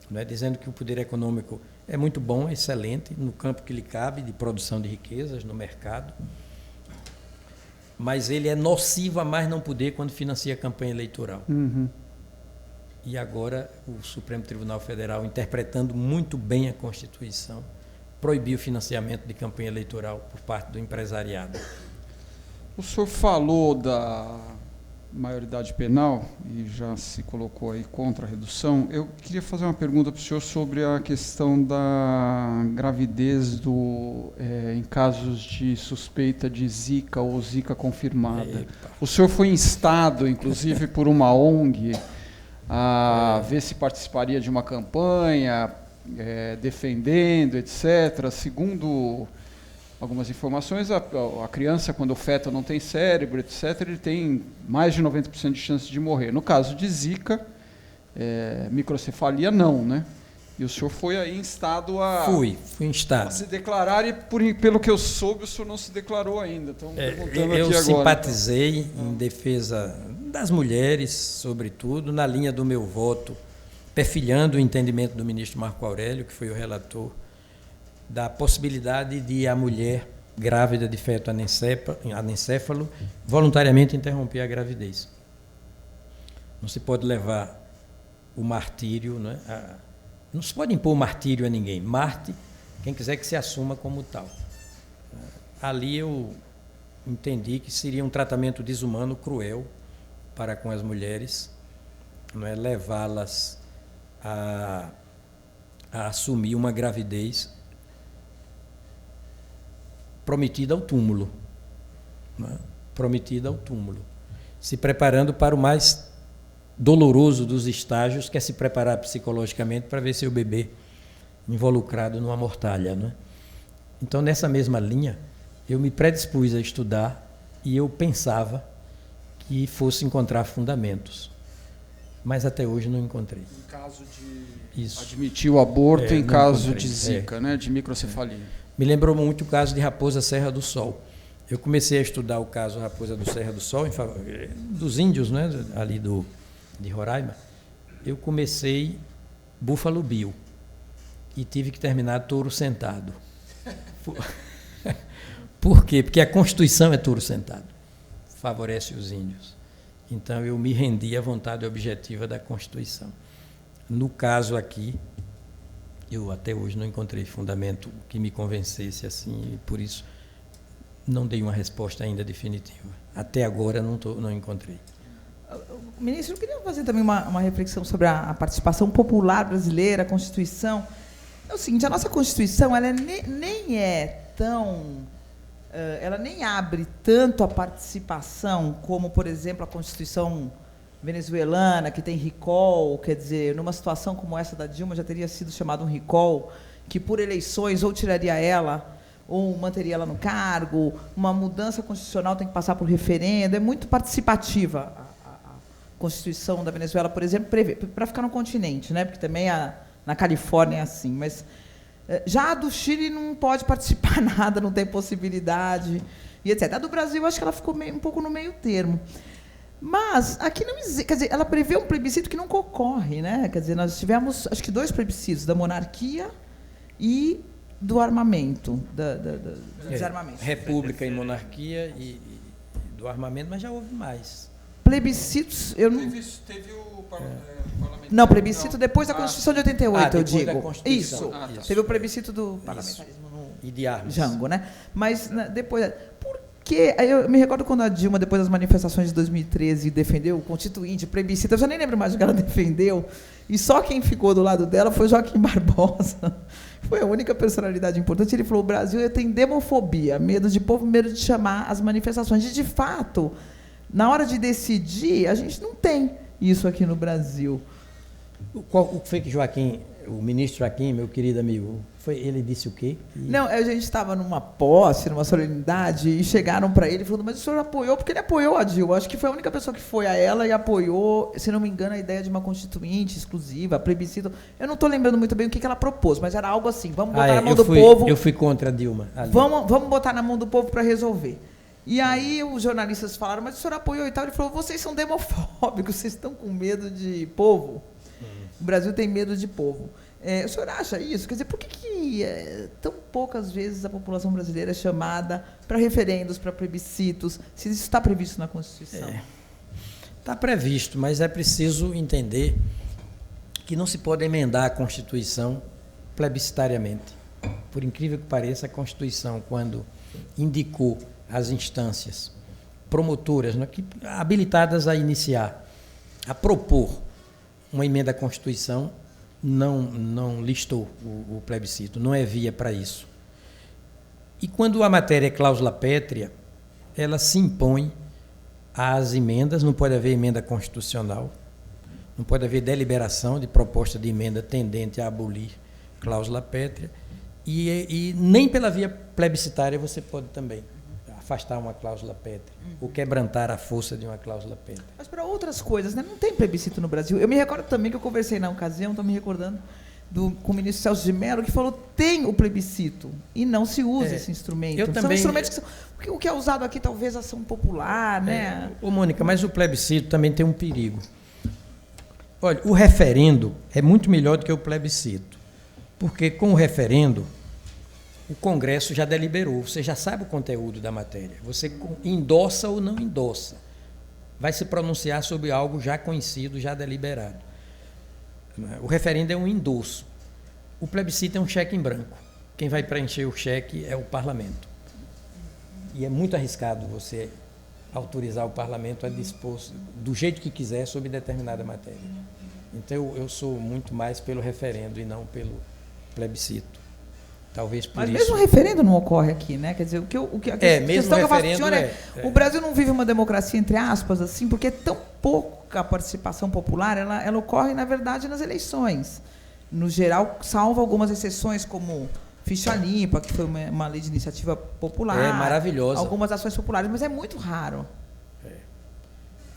Não é? Dizendo que o poder econômico é muito bom, excelente, no campo que lhe cabe, de produção de riquezas, no mercado, mas ele é nocivo a mais não poder quando financia a campanha eleitoral. Uhum. E agora o Supremo Tribunal Federal, interpretando muito bem a Constituição, proibiu o financiamento de campanha eleitoral por parte do empresariado. O senhor falou da maioridade penal e já se colocou aí contra a redução. Eu queria fazer uma pergunta para o senhor sobre a questão da gravidez em casos de suspeita de Zika ou Zika confirmada. Epa. O senhor foi instado, inclusive, por uma ONG a ver se participaria de uma campanha, defendendo, etc. Segundo algumas informações, a criança, quando o feto não tem cérebro, etc., ele tem mais de 90% de chance de morrer. No caso de Zika, microcefalia não, né? E o senhor foi aí instado a... Fui instado. A se declarar e, pelo que eu soube, o senhor não se declarou ainda. Então, perguntando eu aqui agora, simpatizei em defesa das mulheres, sobretudo, na linha do meu voto, perfilhando o entendimento do ministro Marco Aurélio, que foi o relator, da possibilidade de a mulher grávida de feto anencéfalo voluntariamente interromper a gravidez. Não se pode levar o martírio, né? Não se pode impor martírio a ninguém. Marte, quem quiser que se assuma como tal. Ali eu entendi que seria um tratamento desumano, cruel, para com as mulheres, não é, levá-las a assumir uma gravidez prometida ao túmulo, né? Prometida ao túmulo, se preparando para o mais doloroso dos estágios, que é se preparar psicologicamente para ver seu bebê involucrado numa mortalha, né? Então, nessa mesma linha, eu me predispus a estudar e eu pensava que fosse encontrar fundamentos, mas até hoje não encontrei. Em caso de admitir o aborto, em caso de Zika, né, de microcefalia. Me lembrou muito o caso de Raposa Serra do Sol. Eu comecei a estudar o caso Raposa do Serra do Sol, dos índios, né, ali de Roraima. Eu comecei Buffalo Bill e tive que terminar touro sentado. Por quê? Porque a Constituição é touro sentado, favorece os índios. Então eu me rendi à vontade objetiva da Constituição. No caso aqui, eu até hoje não encontrei fundamento que me convencesse assim, e por isso não dei uma resposta ainda definitiva. Até agora não encontrei. Ministro, eu queria fazer também uma reflexão sobre a participação popular brasileira, a Constituição. É o seguinte, a nossa Constituição ela nem é tão... ela nem abre tanto a participação como, por exemplo, a Constituição venezuelana, que tem recall, quer dizer, numa situação como essa da Dilma já teria sido chamado um recall, que por eleições ou tiraria ela ou manteria ela no cargo, uma mudança constitucional tem que passar por referendo, é muito participativa a Constituição da Venezuela, por exemplo, para ficar no continente, né? Porque também na Califórnia é assim, mas já a do Chile não pode participar nada, não tem possibilidade, e etc. A do Brasil, acho que ela ficou um pouco no meio termo. Mas aqui não existe, quer dizer, ela prevê um plebiscito que nunca ocorre, né? Quer dizer, nós tivemos, acho que 2 plebiscitos, da monarquia e do armamento, do desarmamento. República e monarquia e do armamento, mas já houve mais. Plebiscitos, eu não... Teve o parlamento. Não, plebiscito depois da Constituição de 88, eu depois da digo. Constituição. Isso. Teve o plebiscito do parlamentarismo no E de armas. Jango, né? Mas depois... Porque eu me recordo quando a Dilma, depois das manifestações de 2013, defendeu o Constituinte, o plebiscito, eu já nem lembro mais o que ela defendeu, e só quem ficou do lado dela foi Joaquim Barbosa. Foi a única personalidade importante. Ele falou: o Brasil tem demofobia, medo de povo, medo de chamar as manifestações. E, de fato, na hora de decidir, a gente não tem isso aqui no Brasil. O que foi que o ministro Joaquim, meu querido amigo, ele disse o quê? Não, a gente estava numa posse, numa solenidade, e chegaram para ele falando: mas o senhor apoiou? Porque ele apoiou a Dilma. Acho que foi a única pessoa que foi a ela e apoiou, se não me engano, a ideia de uma constituinte exclusiva, plebiscito. Eu não estou lembrando muito bem o que ela propôs, mas era algo assim: vamos botar na mão do povo. Eu fui contra a Dilma. Vamos botar na mão do povo para resolver. E aí os jornalistas falaram: mas o senhor apoiou e tal? Ele falou: vocês são demofóbicos, vocês estão com medo de povo. O Brasil tem medo de povo. O senhor acha isso? Quer dizer, por que tão poucas vezes a população brasileira é chamada para referendos, para plebiscitos, se isso está previsto na Constituição? Está previsto, mas é preciso entender que não se pode emendar a Constituição plebiscitariamente. Por incrível que pareça, a Constituição, quando indicou as instâncias promotoras, habilitadas a iniciar, a propor uma emenda à Constituição, não listou o plebiscito, não é via para isso. E quando a matéria é cláusula pétrea, ela se impõe às emendas, não pode haver emenda constitucional, não pode haver deliberação de proposta de emenda tendente a abolir cláusula pétrea, e nem pela via plebiscitária você pode também afastar uma cláusula pétrea, ou quebrantar a força de uma cláusula pétrea. Mas para outras coisas, né? Não tem plebiscito no Brasil. Eu me recordo também que eu conversei na ocasião, estou me recordando, com o ministro Celso de Mello, que falou: tem o plebiscito, e não se usa esse instrumento. São instrumentos que são... O que é usado aqui, talvez, a ação popular, né? Mônica, mas o plebiscito também tem um perigo. Olha, o referendo é muito melhor do que o plebiscito, porque com o referendo o Congresso já deliberou, você já sabe o conteúdo da matéria, você endossa ou não endossa, vai se pronunciar sobre algo já conhecido, já deliberado. O referendo é um endosso, o plebiscito é um cheque em branco, quem vai preencher o cheque é o parlamento, e é muito arriscado você autorizar o parlamento a dispor do jeito que quiser sobre determinada matéria. Então eu sou muito mais pelo referendo e não pelo plebiscito. Talvez por Mas isso. mesmo o referendo não ocorre aqui, né? Quer dizer, a questão que eu faço, senhor, o Brasil não vive uma democracia, entre aspas, assim, porque é tão pouca participação popular, ela ocorre, na verdade, nas eleições. No geral, salvo algumas exceções, como ficha limpa, que foi uma lei de iniciativa popular. É maravilhosa. Algumas ações populares, mas é muito raro.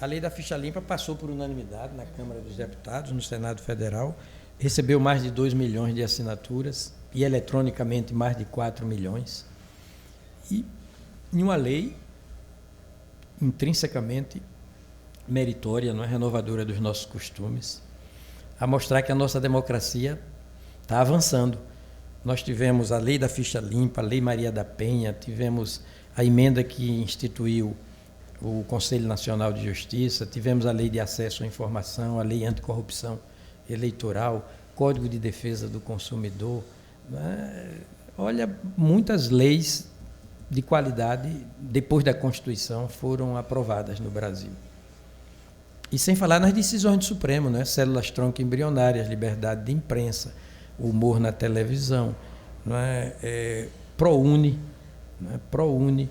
A lei da ficha limpa passou por unanimidade na Câmara dos Deputados, no Senado Federal, recebeu mais de 2 milhões de assinaturas, e eletronicamente mais de 4 milhões, e uma lei intrinsecamente meritória, não é, renovadora dos nossos costumes, a mostrar que a nossa democracia está avançando. Nós tivemos a lei da ficha limpa, a lei Maria da Penha, tivemos a emenda que instituiu o Conselho Nacional de Justiça, tivemos a lei de acesso à informação, a lei anticorrupção eleitoral, Código de Defesa do Consumidor. Olha, muitas leis de qualidade, depois da Constituição, foram aprovadas no Brasil. E sem falar nas decisões do Supremo, né? Células tronco embrionárias, liberdade de imprensa, humor na televisão, não é? ProUni, não é? ProUni,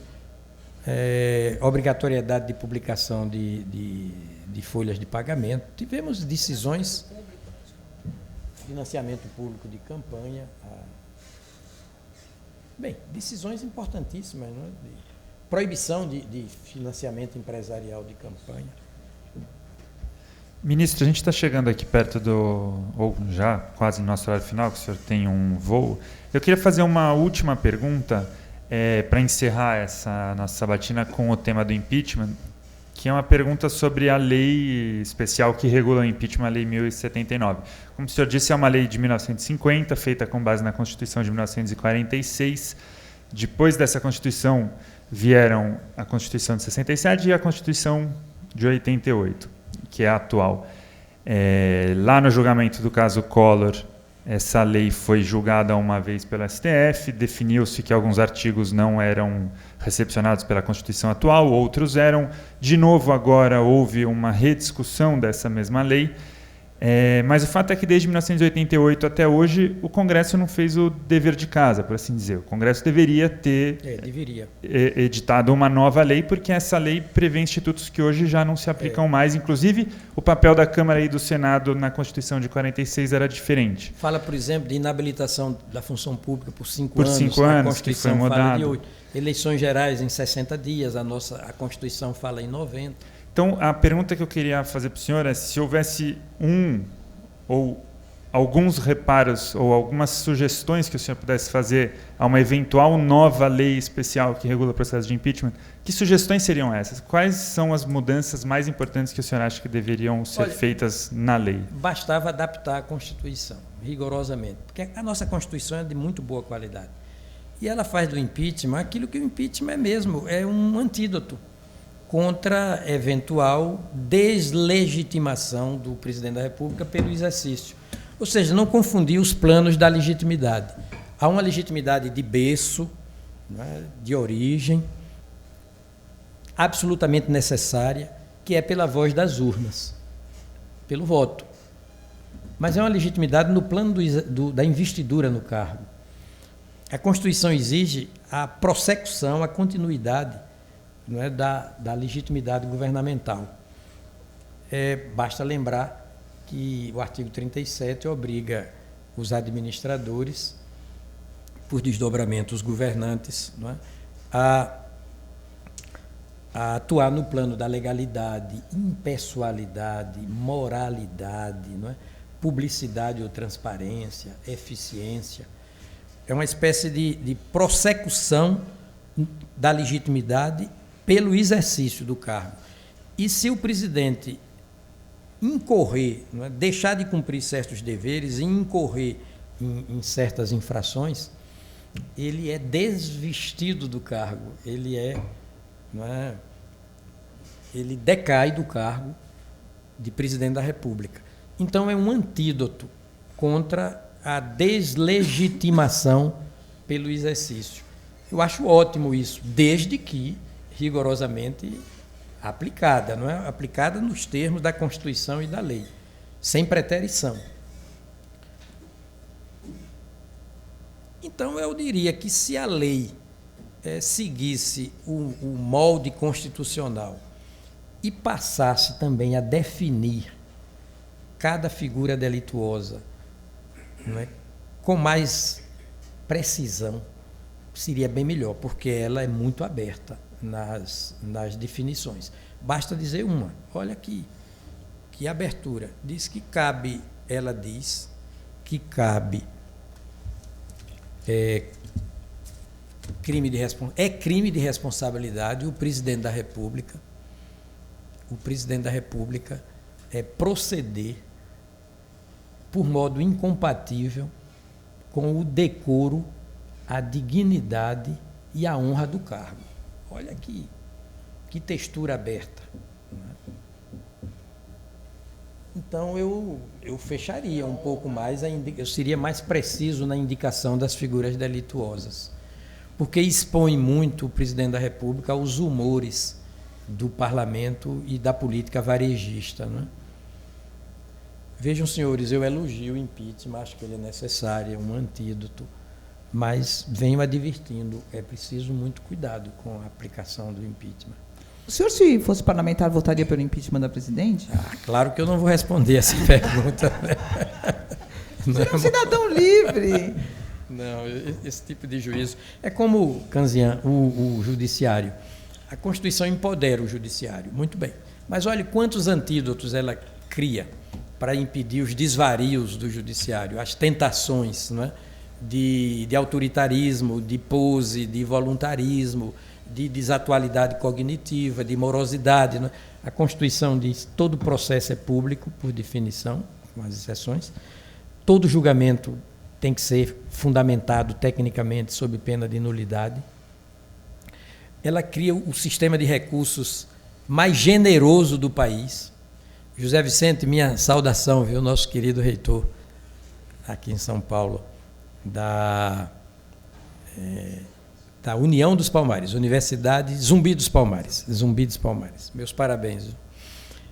obrigatoriedade de publicação de folhas de pagamento. Tivemos decisões, financiamento público de campanha, bem, decisões importantíssimas, não é? Proibição de financiamento empresarial de campanha. Ministro, a gente está chegando aqui perto ou já quase no nosso horário final, que o senhor tem um voo. Eu queria fazer uma última pergunta para encerrar essa nossa sabatina com o tema do impeachment, que é uma pergunta sobre a lei especial que regula o impeachment, a Lei 1079. Como o senhor disse, é uma lei de 1950, feita com base na Constituição de 1946. Depois dessa Constituição vieram a Constituição de 67 e a Constituição de 88, que é a atual. Lá no julgamento do caso Collor, essa lei foi julgada uma vez pelo STF, definiu-se que alguns artigos não eram recepcionados pela Constituição atual, outros eram. De novo, agora houve uma rediscussão dessa mesma lei, mas o fato é que desde 1988 até hoje o Congresso não fez o dever de casa, por assim dizer. O Congresso deveria ter editado uma nova lei, porque essa lei prevê institutos que hoje já não se aplicam mais. Inclusive, o papel da Câmara e do Senado na Constituição de 46 era diferente. Fala, por exemplo, de inabilitação da função pública por 5 anos. Por 5 anos, a Constituição que foi mudado. Fala de 8. Eleições gerais em 60 dias, a Constituição fala em 90. Então, a pergunta que eu queria fazer para o senhor é se houvesse ou alguns reparos ou algumas sugestões que o senhor pudesse fazer a uma eventual nova lei especial que regula o processo de impeachment, que sugestões seriam essas? Quais são as mudanças mais importantes que o senhor acha que deveriam ser feitas na lei? Bastava adaptar a Constituição, rigorosamente, porque a nossa Constituição é de muito boa qualidade. E ela faz do impeachment aquilo que o impeachment é mesmo, é um antídoto contra eventual deslegitimação do presidente da República pelo exercício. Ou seja, não confundir os planos da legitimidade. Há uma legitimidade de berço, né, de origem, absolutamente necessária, que é pela voz das urnas, pelo voto. Mas é uma legitimidade no plano da investidura no cargo. A Constituição exige a prossecução, a continuidade, não é, da legitimidade governamental. Basta lembrar que o artigo 37 obriga os administradores, por desdobramento os governantes, não é, a atuar no plano da legalidade, impessoalidade, moralidade, não é, publicidade ou transparência, eficiência. É uma espécie de prossecução da legitimidade pelo exercício do cargo. E se o presidente incorrer, não é, deixar de cumprir certos deveres e incorrer em certas infrações, ele é desvestido do cargo, não é, ele decai do cargo de presidente da República. Então é um antídoto contra a deslegitimação pelo exercício. Eu acho ótimo isso, desde que rigorosamente aplicada, não é? Aplicada nos termos da Constituição e da lei, sem preterição. Então, eu diria que se a lei seguisse o molde constitucional e passasse também a definir cada figura delituosa, não é, com mais precisão, seria bem melhor, porque ela é muito aberta nas definições. Basta dizer uma. Olha aqui, que abertura. Diz que cabe, ela diz que cabe crime de responsabilidade o presidente da República proceder por modo incompatível com o decoro, a dignidade e a honra do cargo. Olha aqui, que textura aberta. Então, eu fecharia um pouco mais, eu seria mais preciso na indicação das figuras delituosas, porque expõe muito o presidente da República aos humores do parlamento e da política varejista, né? Vejam, senhores, eu elogio o impeachment, acho que ele é necessário, é um antídoto, mas venho advertindo, é preciso muito cuidado com a aplicação do impeachment. O senhor, se fosse parlamentar, votaria pelo impeachment da presidente? Claro que eu não vou responder essa pergunta. Você é um cidadão livre. Não, esse tipo de juízo... É como, Canzian, o judiciário. A Constituição empodera o judiciário, muito bem. Mas olhe quantos antídotos ela cria para impedir os desvarios do judiciário, as tentações, não é? de autoritarismo, de pose, de voluntarismo, de desatualidade cognitiva, de morosidade. Não é? A Constituição diz que todo processo é público, por definição, com as exceções. Todo julgamento tem que ser fundamentado tecnicamente sob pena de nulidade. Ela cria o sistema de recursos mais generoso do país. José Vicente, minha saudação, viu, nosso querido reitor aqui em São Paulo, da União dos Palmares, Universidade Zumbi dos Palmares. Meus parabéns.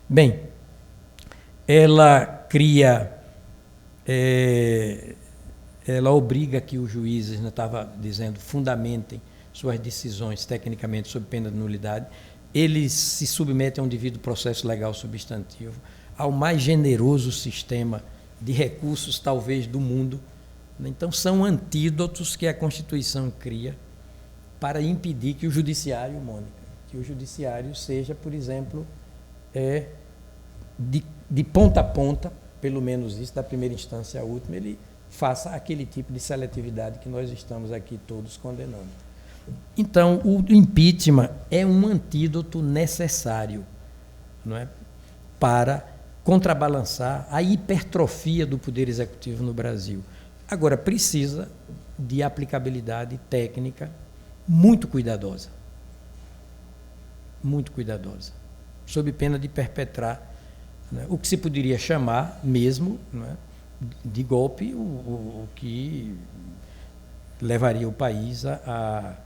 Bem, ela cria, ela obriga que os juízes, não estava dizendo, fundamentem suas decisões tecnicamente sob pena de nulidade. Eles se submetem a um devido processo legal substantivo, ao mais generoso sistema de recursos, talvez, do mundo. Então, são antídotos que a Constituição cria para impedir que o judiciário, Mônica, que o judiciário seja, por exemplo, de ponta a ponta, pelo menos isso, da primeira instância à última, ele faça aquele tipo de seletividade que nós estamos aqui todos condenando. Então, o impeachment é um antídoto necessário, não é? Para contrabalançar a hipertrofia do Poder Executivo no Brasil. Agora, precisa de aplicabilidade técnica muito cuidadosa, sob pena de perpetrar, né, o que se poderia chamar mesmo, não é, de golpe, o que levaria o país a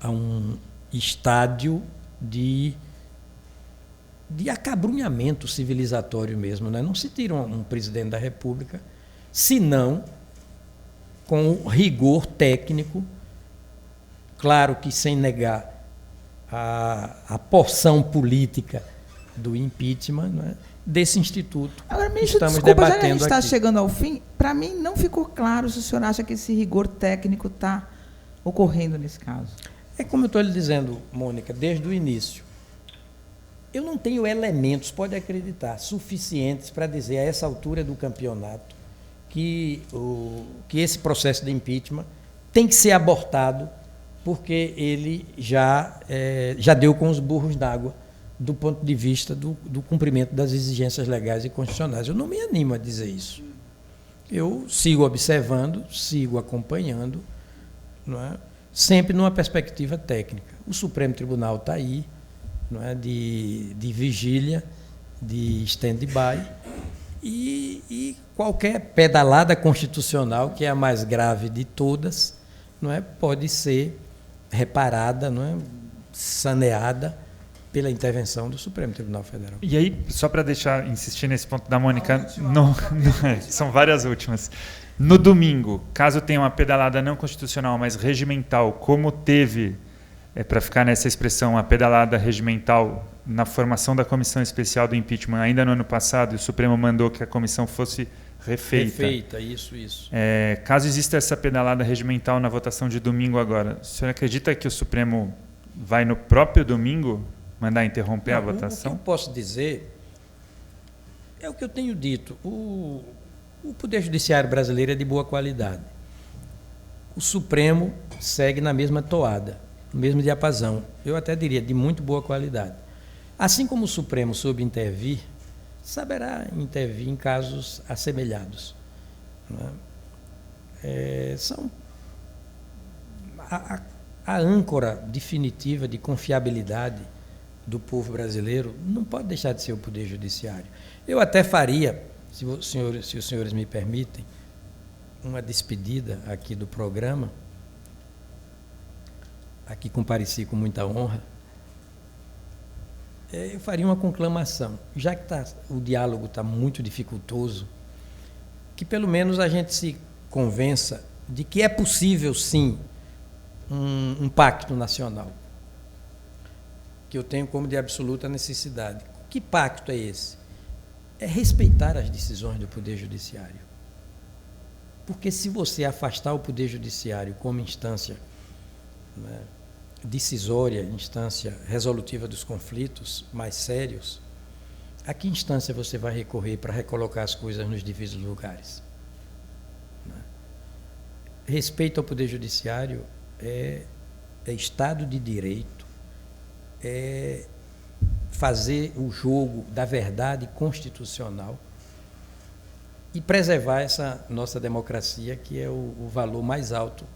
um estádio de acabrunhamento civilizatório mesmo, né? Não se tira um presidente da República, senão com rigor técnico, claro que sem negar a porção política do impeachment, não é? Desse instituto. Agora, que estamos debatendo já a gente está aqui. chegando ao fim. Para mim, não ficou claro se o senhor acha que esse rigor técnico está ocorrendo nesse caso. É como eu estou lhe dizendo, Mônica, desde o início. Eu não tenho elementos, pode acreditar, suficientes para dizer a essa altura do campeonato que esse processo de impeachment tem que ser abortado porque ele já deu com os burros d'água do ponto de vista do cumprimento das exigências legais e constitucionais. Eu não me animo a dizer isso. Eu sigo observando, sigo acompanhando, não é? Sempre numa perspectiva técnica. O Supremo Tribunal está aí, não é? de vigília, de stand-by, e qualquer pedalada constitucional, que é a mais grave de todas, não é? Pode ser reparada, não é? Saneada pela intervenção do Supremo Tribunal Federal. E aí, só para insistir nesse ponto da Mônica, são várias últimas. No domingo, caso tenha uma pedalada não constitucional, mas regimental, como teve, para ficar nessa expressão, a pedalada regimental na formação da comissão especial do impeachment ainda no ano passado, e o Supremo mandou que a comissão fosse refeita. Isso. Caso exista essa pedalada regimental na votação de domingo agora, o senhor acredita que o Supremo vai no próprio domingo mandar interromper a votação? O que eu posso dizer é o que eu tenho dito. O Poder Judiciário brasileiro é de boa qualidade. O Supremo segue na mesma toada, no mesmo diapasão. Eu até diria de muito boa qualidade. Assim como o Supremo soube intervir, saberá intervir em casos assemelhados. Não é? A âncora definitiva de confiabilidade do povo brasileiro não pode deixar de ser o Poder Judiciário. Eu até faria, se os senhores me permitem, uma despedida aqui do programa. Aqui compareci com muita honra, eu faria uma conclamação. Já que o diálogo está muito dificultoso, que pelo menos a gente se convença de que é possível, sim, um pacto nacional, que eu tenho como de absoluta necessidade. Que pacto é esse? É respeitar as decisões do Poder Judiciário. Porque se você afastar o Poder Judiciário como instância, né, decisória, instância resolutiva dos conflitos mais sérios, a que instância você vai recorrer para recolocar as coisas nos devidos lugares? Né? Respeito ao Poder Judiciário é Estado de Direito, é fazer o jogo da verdade constitucional e preservar essa nossa democracia, que é o valor mais alto,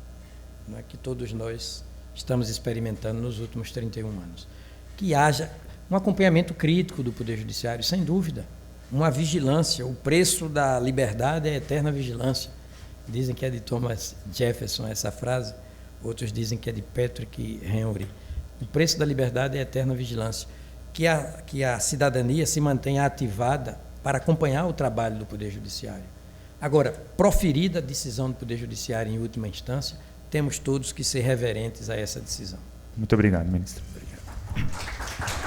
né, que todos nós estamos experimentando nos últimos 31 anos. Que haja um acompanhamento crítico do Poder Judiciário, sem dúvida, uma vigilância. O preço da liberdade é a eterna vigilância. Dizem que é de Thomas Jefferson essa frase, outros dizem que é de Patrick Henry. O preço da liberdade é a eterna vigilância. Que a cidadania se mantenha ativada para acompanhar o trabalho do Poder Judiciário. Agora, proferida a decisão do Poder Judiciário em última instância, temos todos que ser reverentes a essa decisão. Muito obrigado, ministro. Obrigado.